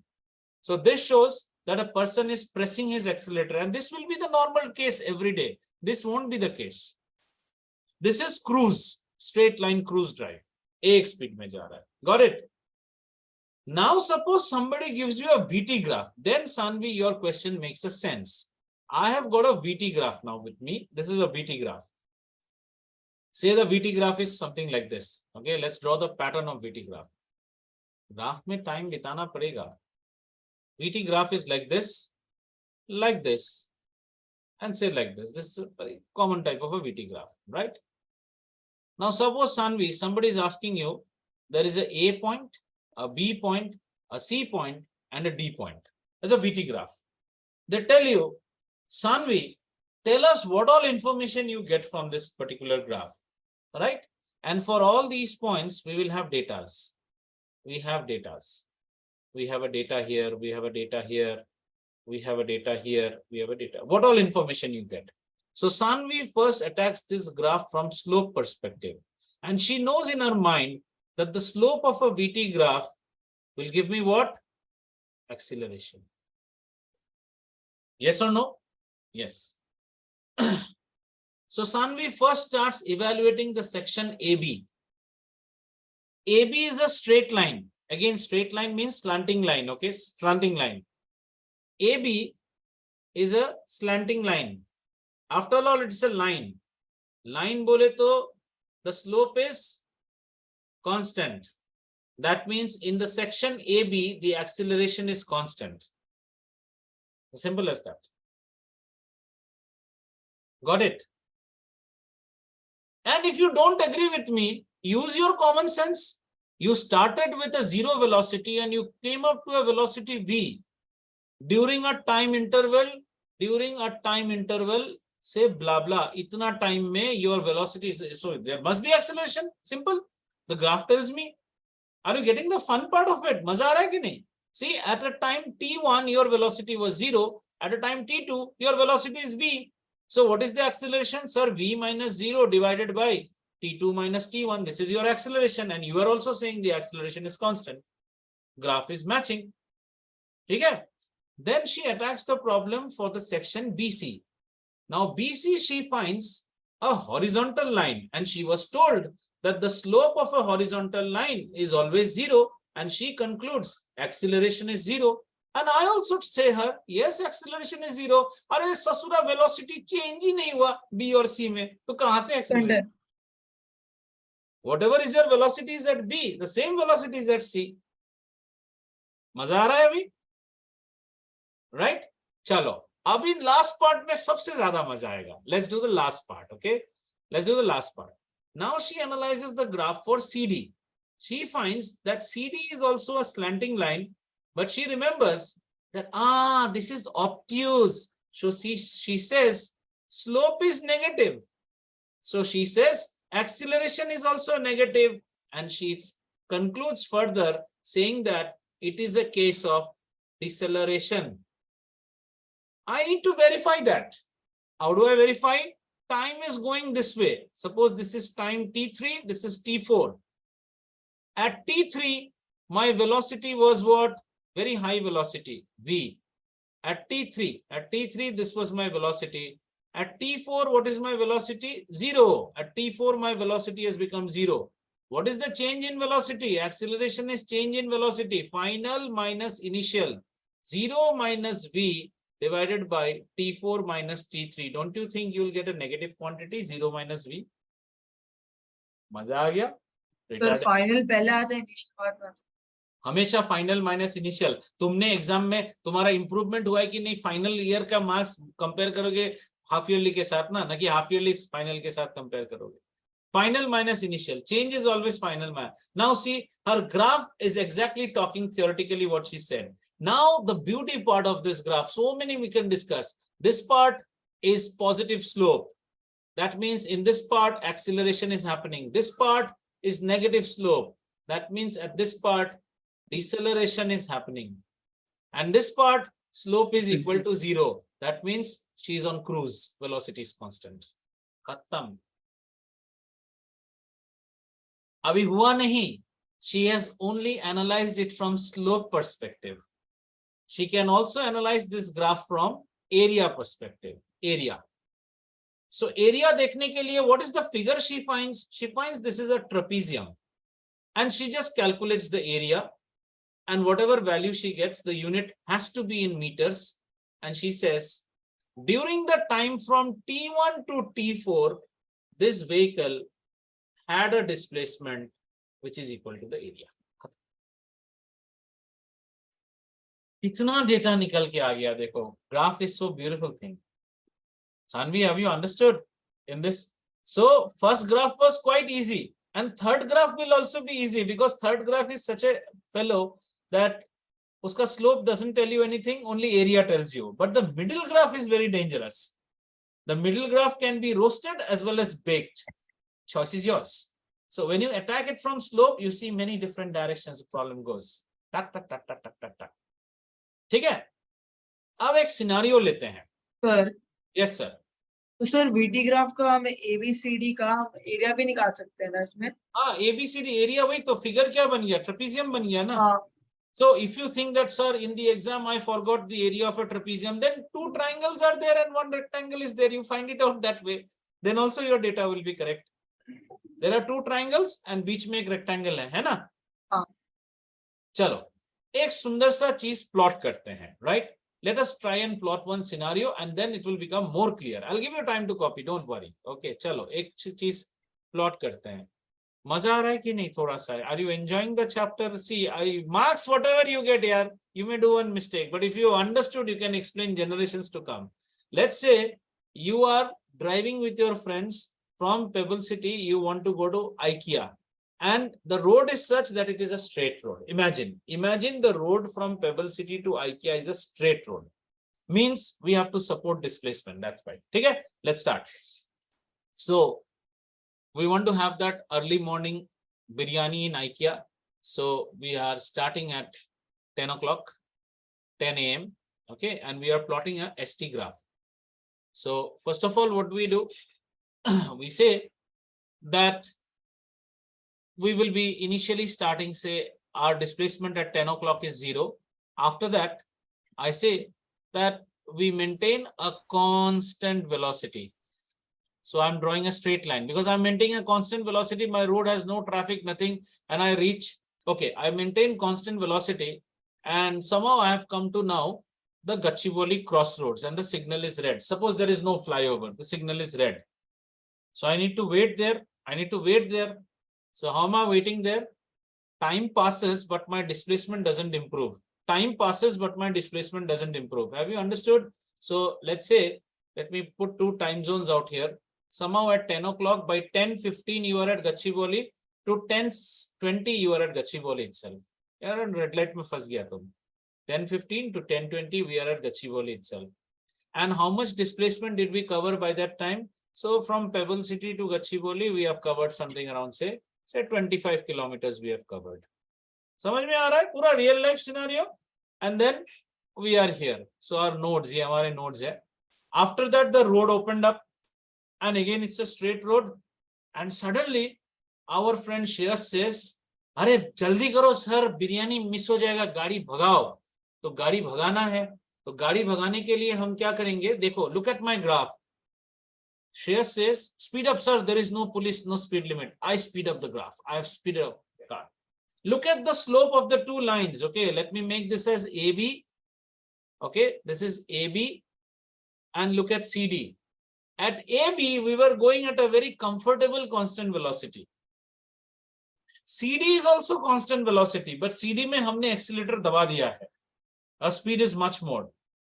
So this shows that a person is pressing his accelerator, and this will be the normal case every day. This won't be the case. This is cruise, straight line cruise drive. AX speed mein ja raha hai. Got it? Now suppose somebody gives you a VT graph. Then Sanvi, your question makes a sense. I have got a VT graph now with me. This is a VT graph. Say the VT graph is something like this. Okay, let's draw the pattern of VT graph. Graph mein time bitana padega. VT graph is like this, and say like this. This is a very common type of a VT graph, right? Now suppose Sanvi, somebody is asking you, there is a point, a B point, a C point, and a D point. As a VT graph. They tell you, Sanvi, tell us what all information you get from this particular graph, right? And for all these points, we will have datas. We have datas. We have a data here, we have a data here, we have a data here, we have a data. What all information you get? So Sanvi first attacks this graph from slope perspective. And she knows in her mind that the slope of a VT graph will give me what? Acceleration. Yes or no? Yes. So Sanvi first starts evaluating the section AB. AB is a straight line. Again, straight line means slanting line. Okay, slanting line. AB is a slanting line. After all, it's a line. Line bole to the slope is constant. That means in the section AB, the acceleration is constant. Simple as that. Got it? And if you don't agree with me, use your common sense. You started with a zero velocity and you came up to a velocity v during a time interval. Say blah blah. Itna time mein your velocity is, so there must be acceleration. Simple. The graph tells me. Are you getting the fun part of it? Maza aa raha hai ki nahi? See, at a time t1 your velocity was 0. At a time t2 your velocity is v. So what is the acceleration? Sir, v minus 0 divided by t2 minus t1. This is your acceleration, and you are also saying the acceleration is constant. Graph is matching. Okay? Then she attacks the problem for the section BC. Now BC, she finds a horizontal line, and she was told that the slope of a horizontal line is always 0, and she concludes acceleration is 0. And I also say her, yes, acceleration is 0. Are sasura velocity change hi nahi hua B or C mein. To kahan se acceleration? Whatever is your velocity is at B, the same velocity is at C. Maza aa raha hai abhi? Right? Chalo. Abhi last part mein sabse zyada maza aayega. Let's do the last part, okay? Let's do the last part. Now she analyzes the graph for CD. She finds that CD is also a slanting line, but she remembers that, this is obtuse. So she says slope is negative. So she says acceleration is also negative, and she concludes further saying that it is a case of deceleration. I need to verify that. How do I verify? Time is going this way. Suppose this is time t3, this is t4. At t3, my velocity was what? Very high velocity, v. At t3, this was my velocity. At t4, what is my velocity? 0. At t4, my velocity has become 0. What is the change in velocity? Acceleration is change in velocity. Final minus initial. 0 minus v divided by t4 minus t3. Don't you think you will get a negative quantity? 0 minus v. Maza aa gaya? Sir, final पहले आता है initial बाद में. हमेशा final minus initial. तुमने exam में तुम्हारा improvement हुआ है कि नहीं? फाइनल ईयर का मार्क्स कंपेयर करोगे हाफ ईयरली के साथ ना कि हाफ ईयरली फाइनल के साथ कंपेयर करोगे. Final minus initial. Change is always final. Now see, her graph is exactly talking theoretically what she said. Now the beauty part of this graph, so many we can discuss. This part is positive slope. That means in this part acceleration is happening. This part is negative slope. That means at this part deceleration is happening. And this part slope is equal to 0. That means she is on cruise. Velocity is constant. Khatam. Abhi hua nahi. She has only analyzed it from slope perspective. She can also analyze this graph from area perspective. Area. So area dekhne ke liye, what is the figure she finds? She finds this is a trapezium. And she just calculates the area. And whatever value she gets, the unit has to be in meters. And she says, during the time from T1 to T4, this vehicle had a displacement which is equal to the area. Itna data nikal ke aa gaya, dekho. Graph is so beautiful thing. Sanvi, have you understood in this? So first graph was quite easy, and third graph will also be easy because third graph is such a fellow that uska slope doesn't tell you anything, only area tells you. But the middle graph is very dangerous. The middle graph can be roasted as well as baked. Choice is yours. So when you attack it from slope, you see many different directions the problem goes. Tak, tak, tak, tak, tak, tak, tak. ठीक है? अब एक scenario लेते हैं. Sir. Yes, sir. तो sir VT graph का हमें ABCD का एरिया भी निकाल सकते हैं ना इसमें? हाँ, ABCD एरिया वही तो फिगर क्या बन गया? ट्रेपेजियम बन गया ना? हाँ. So if you think that, sir, in the exam I forgot the area of a trapezium, then two triangles are there and one rectangle is there. You find it out that way. then also your data will be correct. There are two triangles and बीच में एक rectangle है ना? हाँ. चलो, एक सुंदर सा चीज plot करते हैं, right? Let us try and plot one scenario and then it will become more clear. I'll give you time to copy, don't worry. Okay, चलो, एक चीज plot करते हैं. मजा आ रहा है कि नहीं थोड़ा सा? Are you enjoying the chapter? See, I marks whatever you get here. You may do one mistake, but if you understood, you can explain generations to come. Let's say you are driving with your friends from Pebble City. You want to go to IKEA, and the road is such that it is a straight road. Imagine the road from Pebble City to IKEA is a straight road. Means we have to support displacement. That's right. Okay, let's start. So we want to have that early morning biryani in IKEA. So we are starting at 10 o'clock, 10 a.m. Okay, and we are plotting a ST graph. So first of all, what do? We say that we will be initially starting, say, our displacement at 10 o'clock is 0. After that, I say that we maintain a constant velocity. So I'm drawing a straight line because I'm maintaining a constant velocity. My road has no traffic, nothing, and I reach. Okay, I maintain constant velocity, and somehow I have come to now the Gachibowli crossroads, and the signal is red. Suppose there is no flyover, the signal is red. So I need to wait there. So how am I waiting there? Time passes, but my displacement doesn't improve. Time passes, but my displacement doesn't improve. Have you understood? So let's say, let me put two time zones out here. Somehow at 10 o'clock, by 10:15 you are at Gachibowli, to 10:20 you are at Gachibowli itself. Yaar, red light mein phas gaya tum. 10:15 to 10:20 we are at Gachibowli itself. And how much displacement did we cover by that time? So from Pebble City to Gachibowli, we have covered something around say 25 kilometers we have covered. समझ में आ रहा है पूरा real life scenario? And then we are here. So our nodes, ये हमारे nodes है. After that, the road opened up, and again it's a straight road. And suddenly, our friend Shreyas says, "अरे जल्दी करो सर, बिरयानी मिस हो जाएगा, गाड़ी भगाओ." तो गाड़ी भगाना है. तो गाड़ी भगाने के लिए हम क्या करेंगे? देखो, look at my graph. Shreyas says, "Speed up, sir. There is no police, no speed limit." I speed up the graph. I have speeded up the car. Look at the slope of the two lines. Okay, let me make this as AB. Okay, this is AB. And look at CD. At AB, we were going at a very comfortable constant velocity. CD is also constant velocity, but CD में हमने accelerator दबा दिया है. Our speed is much more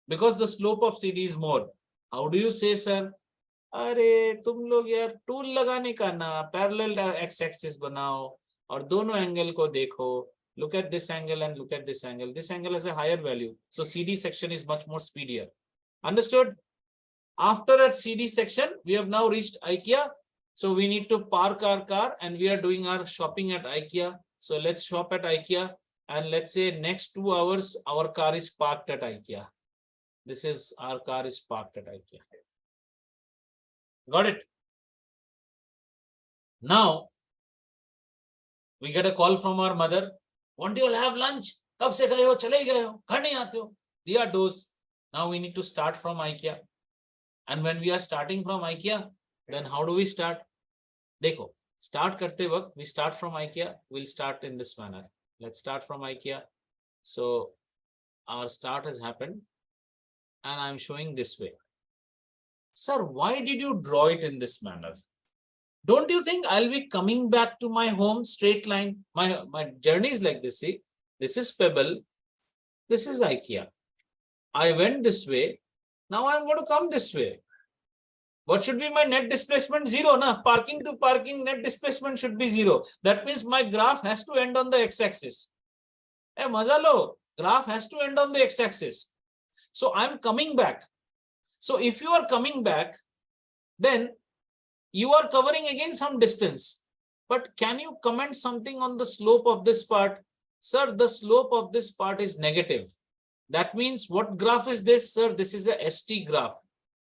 because the slope of CD is more. How do you say, sir? अरे तुम लोग यार tool लगाने का ना, parallel x-axis बनाओ और दोनों एंगल को देखो. Look at this angle and look at this angle. This angle has a higher value, so CD section is much more speedier. Understood? After at CD section, we have now reached IKEA. So we need to park our car and we are doing our shopping at IKEA. So let's shop at IKEA, and let's say next 2 hours, our car is parked at IKEA. This is our car is parked at IKEA. Got it? Now, we get a call from our mother. "Won't you all have lunch? Kab se gaye ho? Chale gaye ho? Ghar nahi aate ho?" Diya dose. Now we need to start from IKEA. And when we are starting from IKEA, then how do we start? Dekho, start karte waqt, we start from IKEA. We'll start in this manner. Let's start from IKEA. So our start has happened, and I'm showing this way. Sir, why did you draw it in this manner? Don't you think I'll be coming back to my home straight line? My journey is like this. See, this is Pebble. This is IKEA. I went this way. Now I'm going to come this way. What should be my net displacement? 0. Na? Parking to parking net displacement should be 0. That means my graph has to end on the x-axis. Hey, maza lo. Graph has to end on the x-axis. So I'm coming back. So if you are coming back, then you are covering again some distance. But can you comment something on the slope of this part? Sir, the slope of this part is negative. That means what graph is this, sir? This is a ST graph.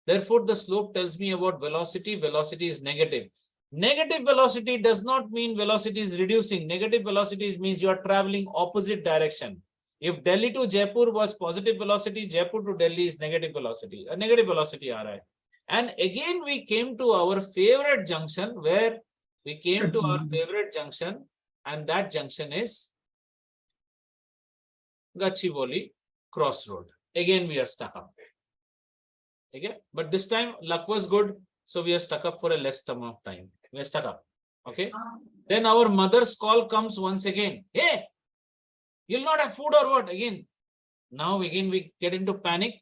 Therefore, the slope tells me about velocity. Velocity is negative. Negative velocity does not mean velocity is reducing. Negative velocity means you are traveling opposite direction. If Delhi to Jaipur was positive velocity, Jaipur to Delhi is negative velocity. A negative velocity aa raha hai. And again, we came to our favorite junction where we came to our favorite junction, and that junction is Gachibowli Crossroad. Again, we are stuck up. Okay, but this time luck was good, so we are stuck up for a less term of time. We are stuck up. Okay. Then our mother's call comes once again. Hey, you'll not have food or what? Again. Now again we get into panic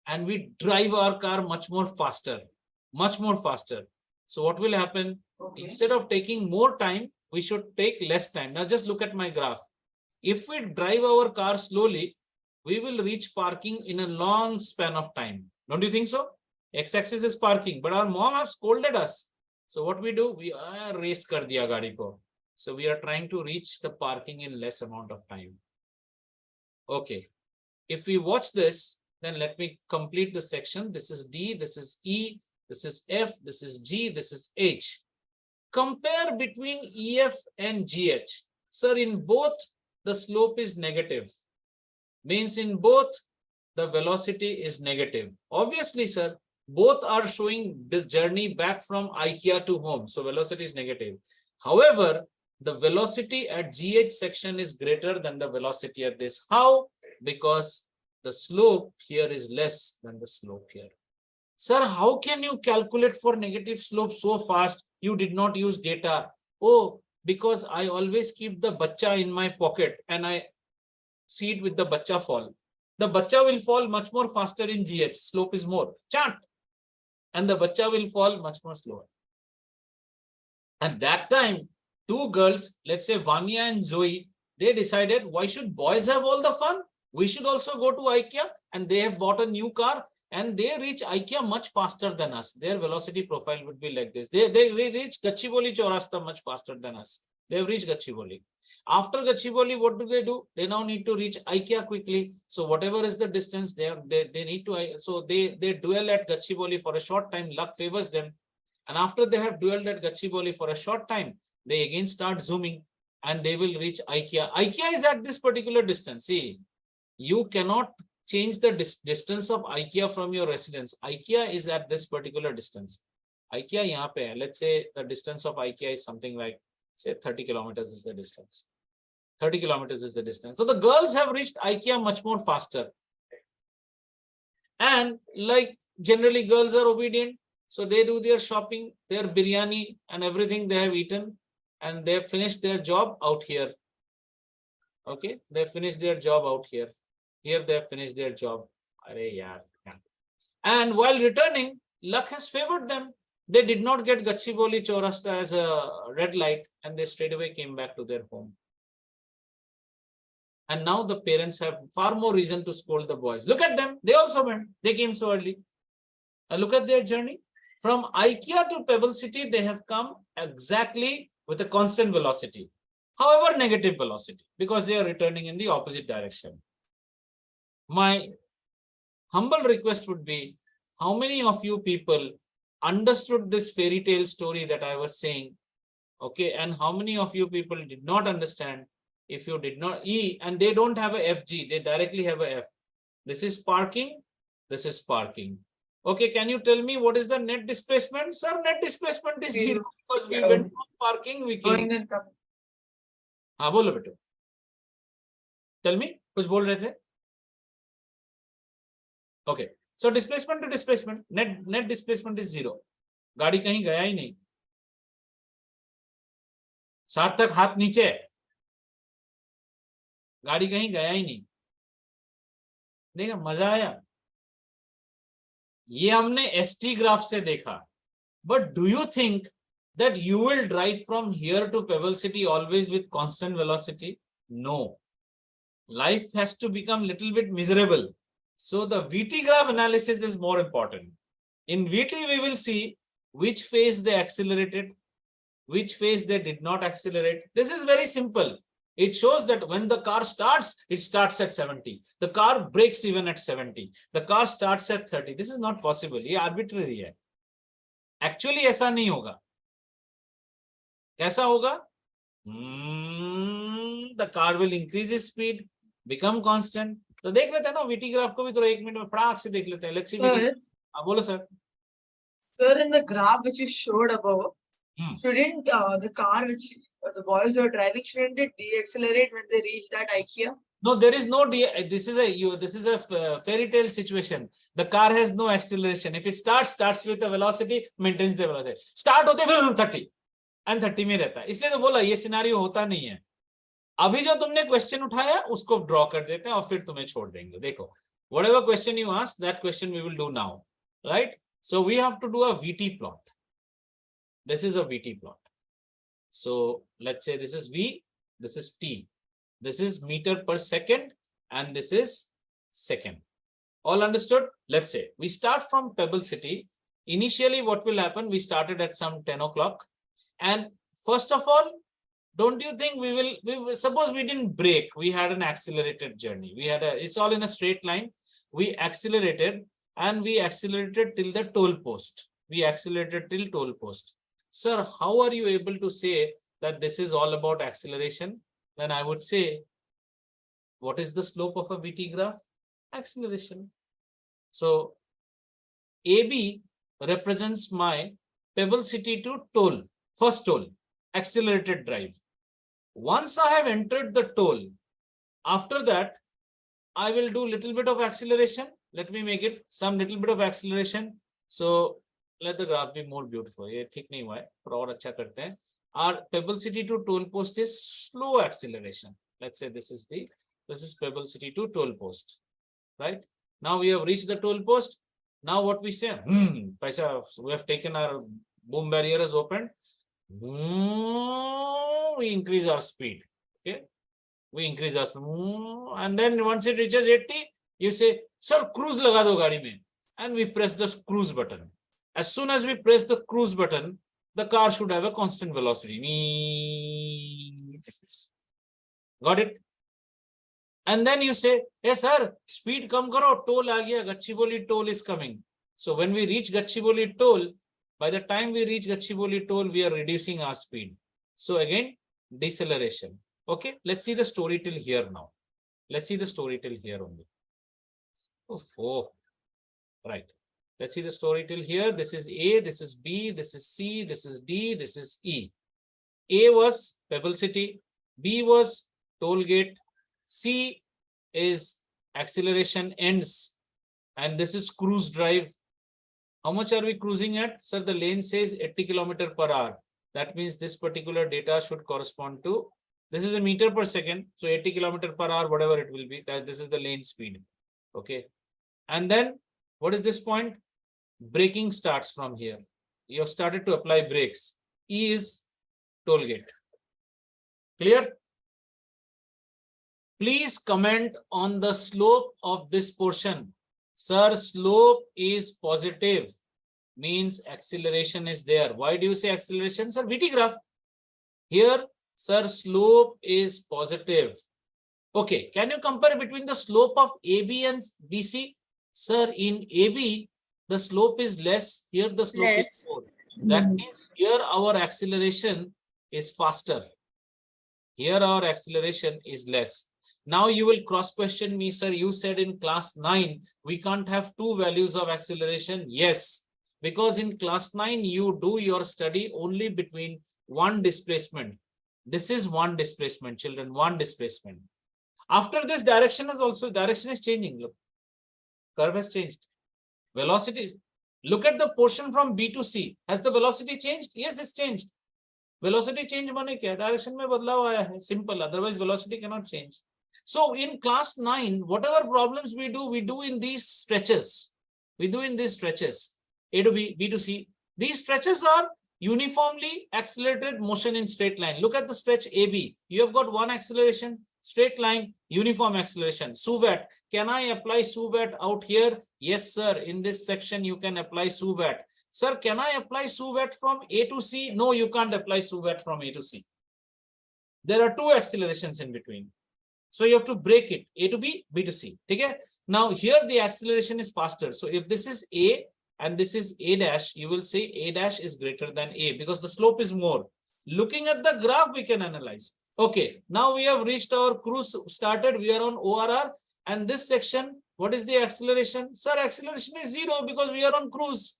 and we drive our car much more faster. So what will happen? Okay. Instead of taking more time, we should take less time. Now just look at my graph. If we drive our car slowly, we will reach parking in a long span of time. Don't you think so? X-axis is parking, but our mom has scolded us. So what we do? We race kar diya gaadi ko. So we are trying to reach the parking in less amount of time. Okay. If we watch this, then let me complete the section. This is D, this is E, this is F, this is G, this is H. Compare between EF and GH. Sir, in both, the slope is negative. Means in both, the velocity is negative. Obviously, sir, both are showing the journey back from IKEA to home. So velocity is negative. However, the velocity at GH section is greater than the velocity at this. How? Because the slope here is less than the slope here. Sir, how can you calculate for negative slope so fast? You did not use data. Oh, because I always keep the bacha in my pocket and I see it with the bacha fall. The bacha will fall much more faster in GH. Slope is more. Chant. And the bacha will fall much more slower. At that time, two girls, let's say Vanya and Zoe, they decided, why should boys have all the fun? We should also go to IKEA, and they have bought a new car and they reach IKEA much faster than us. Their velocity profile would be like this. They reach Gachibowli Chaurasta much faster than us. They have reached Gachibowli. After Gachibowli, what do? They now need to reach IKEA quickly. So whatever is the distance, they need to, so they dwell at Gachibowli for a short time. Luck favors them. And after they have dwelled at Gachibowli for a short time, they again start zooming and they will reach IKEA. IKEA is at this particular distance. See, you cannot change the distance of IKEA from your residence. IKEA is at this particular distance. IKEA yahan pe hai. Let's say the distance of IKEA is something like, say 30 kilometers is the distance. 30 kilometers is the distance. So the girls have reached IKEA much more faster. And like generally girls are obedient. So they do their shopping, their biryani and everything they have eaten. And they have finished their job out here. Okay, they have finished their job out here. Here they have finished their job. And while returning, luck has favored them. They did not get Gachibowli Chaurasta as a red light and they straight away came back to their home. And now the parents have far more reason to scold the boys. Look at them. They also went. They came so early. And look at their journey. From IKEA to Pebble City, they have come exactly with a constant velocity. However, negative velocity because they are returning in the opposite direction. My humble request would be, how many of you people understood this fairy tale story that I was saying? Okay, and how many of you people did not understand? If you did not, E, and they don't have a FG, they directly have a F. This is parking, this is parking. Okay, can you tell me what is the net displacement? Sir, net displacement is 0 because we went from parking, we came. Going and coming. हाँ बोलो बेटो. Tell me, कुछ बोल रहे थे? Okay, so displacement to displacement, net displacement is 0. गाड़ी कहीं गया ही नहीं. सार्थक हाथ नीचे. गाड़ी कहीं गया ही नहीं. देखा मजा आया. ये हमने ST ग्राफ से देखा. But do you think that you will drive from here to Pebble City always with constant velocity? No. Life has to become a little bit miserable. So the VT graph analysis is more important. In VT, we will see which phase they accelerated, which phase they did not accelerate. This is very simple. It shows that when the car starts, it starts at 70. The car breaks even at 70. The car starts at 30. This is not possible. ये arbitrary है. Actually ऐसा नहीं होगा. कैसा होगा? The car will increase its speed, become constant. तो देख लेते हैं ना VT ग्राफ को भी थोड़ा 1 मिनट में फटाक से देख लेते हैं. Let's see. हाँ बोलो sir. Sir, in the graph which you showed above, Hmm. shouldn't the car which the boys were driving, shouldn't it de-accelerate when they reach that IKEA? No, there is no this is a fairy tale situation. The car has no acceleration. If it starts with the velocity, maintains the velocity. Start होते 30 and 30 में रहता है. इसलिए तो बोला ये scenario होता नहीं है. अभी जो तुमने क्वेश्चन उठाया उसको ड्रॉ कर देते हैं और फिर तुम्हें छोड़ देंगे. देखो, whatever question you ask, that question we will do now, right? So we have to do a VT plot. This is a VT plot. So let's say this is V, this is T. This is meter per second and this is second. All understood? Let's say we start from Pebble City. Initially, what will happen? We started at some 10 o'clock. And first of all, don't you think we will suppose we didn't brake, we had an accelerated journey. It's all in a straight line. We accelerated and we accelerated till the toll post. We accelerated till toll post. Sir, how are you able to say that this is all about acceleration? Then I would say, what is the slope of a VT graph? Acceleration. So AB represents my Pebble City to toll, first toll, accelerated drive. Once I have entered the toll, after that, I will do little bit of acceleration. Let me make it some little bit of acceleration. So let the graph be more beautiful. ये ठीक नहीं हुआ है, पर और अच्छा करते हैं. Our Pebble City to toll post is slow acceleration. Let's say this is Pebble City to toll post, right? Now we have reached the toll post. Now what we say, we have taken our boom barrier is opened. We increase our speed. Okay, we increase our speed, and then once it reaches 80, you say, sir, cruise laga do gaadi mein, and we press the cruise button. As soon as we press the cruise button, the car should have a constant velocity. Got it? And then you say, hey sir, speed come karo, toll aa gaya, Gachibowli toll is coming. So when we reach Gachibowli toll, by the time we reach Gachibowli toll, we are reducing our speed. So again, deceleration. Okay, let's see the story till here now. Let's see the story till here only. Oh, right. Let's see the story till here. This is A, this is B, this is C, this is D, this is E. A was Pebble City, B was toll gate, C is acceleration ends, and this is cruise drive. How much are we cruising at? Sir, the lane says 80 km/h. That means this particular data should correspond to, this is a meter per second. So 80 km/h, whatever it will be, that this is the lane speed. Okay. And then what is this point? Braking starts from here. You have started to apply brakes. E is toll gate. Clear? Please comment on the slope of this portion. Sir, slope is positive, means acceleration is there. Why do you say acceleration? Sir, VT graph. Here, sir, slope is positive. Okay, can you compare between the slope of AB and BC? Sir, in AB, the slope is less. Here, the slope is more. That means here our acceleration is faster. Here our acceleration is less. Now you will cross question me, sir. You said in class 9, we can't have two values of acceleration. Yes, because in class 9, you do your study only between one displacement. This is one displacement, children, one displacement. After this, direction is changing. Look, curve has changed. Velocities. Look at the portion from B to C. Has the velocity changed? Yes, it's changed. Velocity change mane kya? Direction mein badlav aaya hai. Simple. Otherwise, velocity cannot change. So in class 9, whatever problems we do in these stretches. We do in these stretches. A to B, B to C. These stretches are uniformly accelerated motion in straight line. Look at the stretch AB. You have got one acceleration, straight line, uniform acceleration. SUVAT. Can I apply SUVAT out here? Yes, sir. In this section, you can apply SUVAT. Sir, can I apply SUVAT from A to C? No, you can't apply SUVAT from A to C. There are two accelerations in between. So you have to break it, A to B, B to C. Okay? Now here the acceleration is faster. So if this is A and this is A dash, you will say A dash is greater than A because the slope is more. Looking at the graph, we can analyze. Okay, now we have reached our cruise started. We are on ORR and this section, what is the acceleration? Sir, acceleration is 0 because we are on cruise.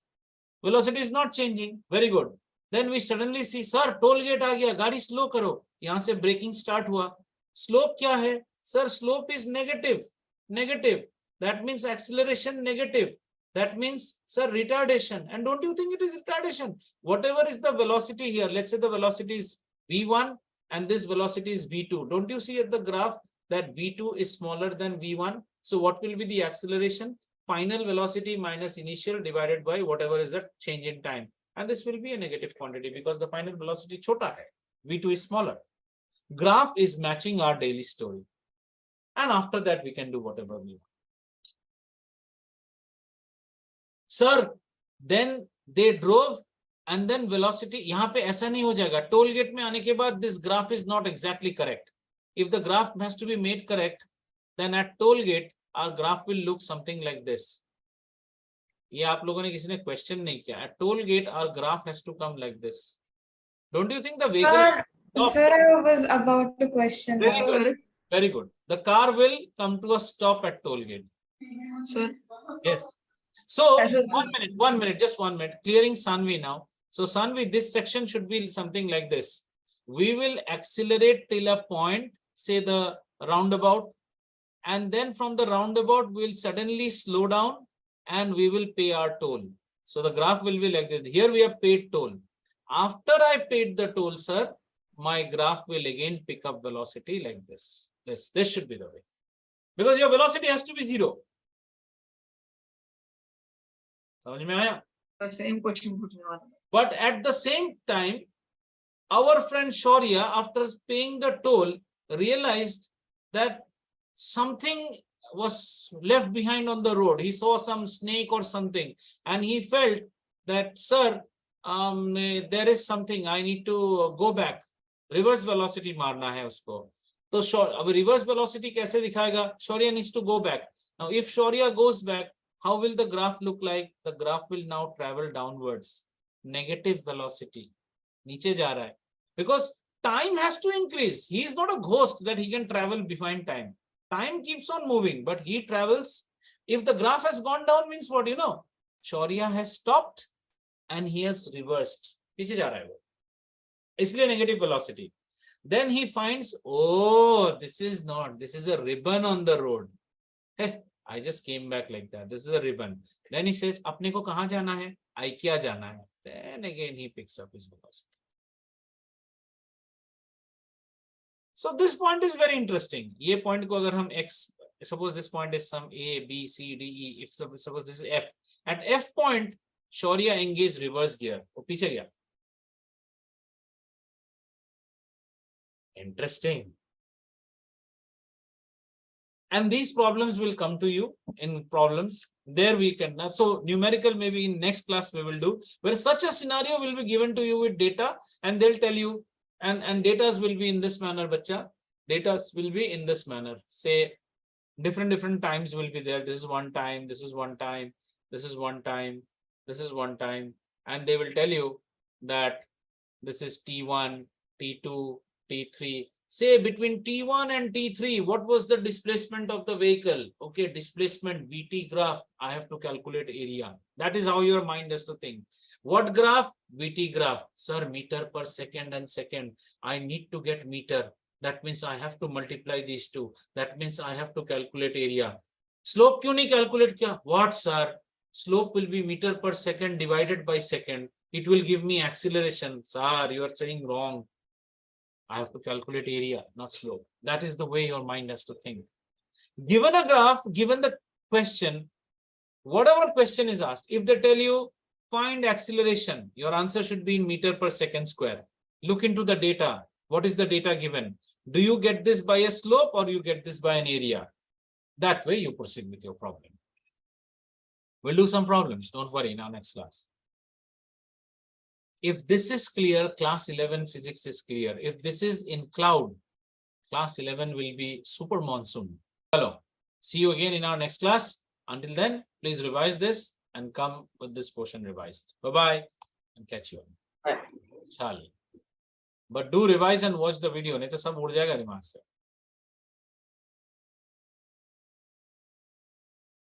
velocity is not changing. Very good. Then we suddenly see, sir, toll gate aa gaya, gaadi slow karo. Yahan se braking start hua. Slope kya hai? Sir, slope is negative. Negative. That means acceleration negative. That means, sir, retardation. And don't you think it is retardation? Whatever is the velocity here, let's say the velocity is V1 and this velocity is V2. Don't you see at the graph that V2 is smaller than V1? So what will be the acceleration? Final velocity minus initial divided by whatever is the change in time. And this will be a negative quantity because the final velocity chota hai. V2 is smaller. Graph is matching our daily story. And after that, we can do whatever we want. Sir, then they drove and then velocity, यहाँ पे ऐसा नहीं हो जाएगा. Toll gate में आने के बाद this graph is not exactly correct. If the graph has to be made correct, then at toll gate, our graph will look something like this. ये आप लोगों ने किसी ने question नहीं किया. At toll gate, our graph has to come like this. Don't you think the vehicle? Sir, I was about to question Very that. good. Very good. The car will come to a stop at toll gate. Sir, Yes. So Yes, sir. 1 minute, just 1 minute. Clearing Sanvi now. So Sanvi, this section should be something like this. We will accelerate till a point, say the roundabout, and then from the roundabout, we'll suddenly slow down and we will pay our toll. So the graph will be like this. Here we have paid toll. After I paid the toll, sir, my graph will again pick up velocity like this. This should be the way. Because your velocity has to be 0. समझ में आया? same question पूछने वाला. But at the same time, our friend Shaurya, after paying the toll, realized that something was left behind on the road. He saw some snake or something, and he felt that, sir, there is something, I need to go back. Reverse velocity मारना है उसको. तो अब reverse velocity कैसे दिखाएगा? Shaurya needs to go back. Now, if Shaurya goes back, how will the graph look like? The graph will now travel downwards. Negative velocity. नीचे जा रहा है. Because time has to increase. He is not a ghost that he can travel behind time. Time keeps on moving, but he travels. If the graph has gone down, means what? You know, Shaurya has stopped and he has reversed. पीछे जा रहा है वो. इसलिए negative velocity. Then he finds, oh, this is a ribbon on the road. Hey, I just came back like that. This is a ribbon. Then he says, अपने को कहाँ जाना है? IKEA जाना है. Then again he picks up his velocity. So this point is very interesting. ये point को अगर हम x, suppose this point is some A, B, C, D, E. If suppose this is F. At F point, Shaurya engaged reverse gear. वो पीछे गया. Interesting. And these problems will come to you in problems. There we can, so numerical maybe in next class we will do, where such a scenario will be given to you with data and they'll tell you, and data will be in this manner, bacha. Data will be in this manner. Say different times will be there. This is one time, this is one time, this is one time, this is one time. And they will tell you that this is T1, T2, T3. Say between T1 and T3, what was the displacement of the vehicle? Okay, displacement, VT graph, I have to calculate area. That is how your mind has to think. What graph? VT graph. Sir, meter per second and second. I need to get meter. That means I have to multiply these two. That means I have to calculate area. Slope क्यों नहीं calculate किया? What, sir? Slope will be meter per second divided by second. It will give me acceleration. Sir, you are saying wrong. I have to calculate area, not slope. That is the way your mind has to think. Given a graph, given the question, whatever question is asked, if they tell you find acceleration, your answer should be in meter per second square. Look into the data. What is the data given? Do you get this by a slope or you get this by an area? That way you proceed with your problem. We'll do some problems. Don't worry in our next class. If this is clear, class 11 physics is clear. If this is in cloud, class 11 will be super monsoon. Hello. See you again in our next class. Until then, please revise this and come with this portion revised. Bye-bye and catch you. Bye. Charlie. But do revise and watch the video. नहीं तो सब उड़ जाएगा दिमाग से.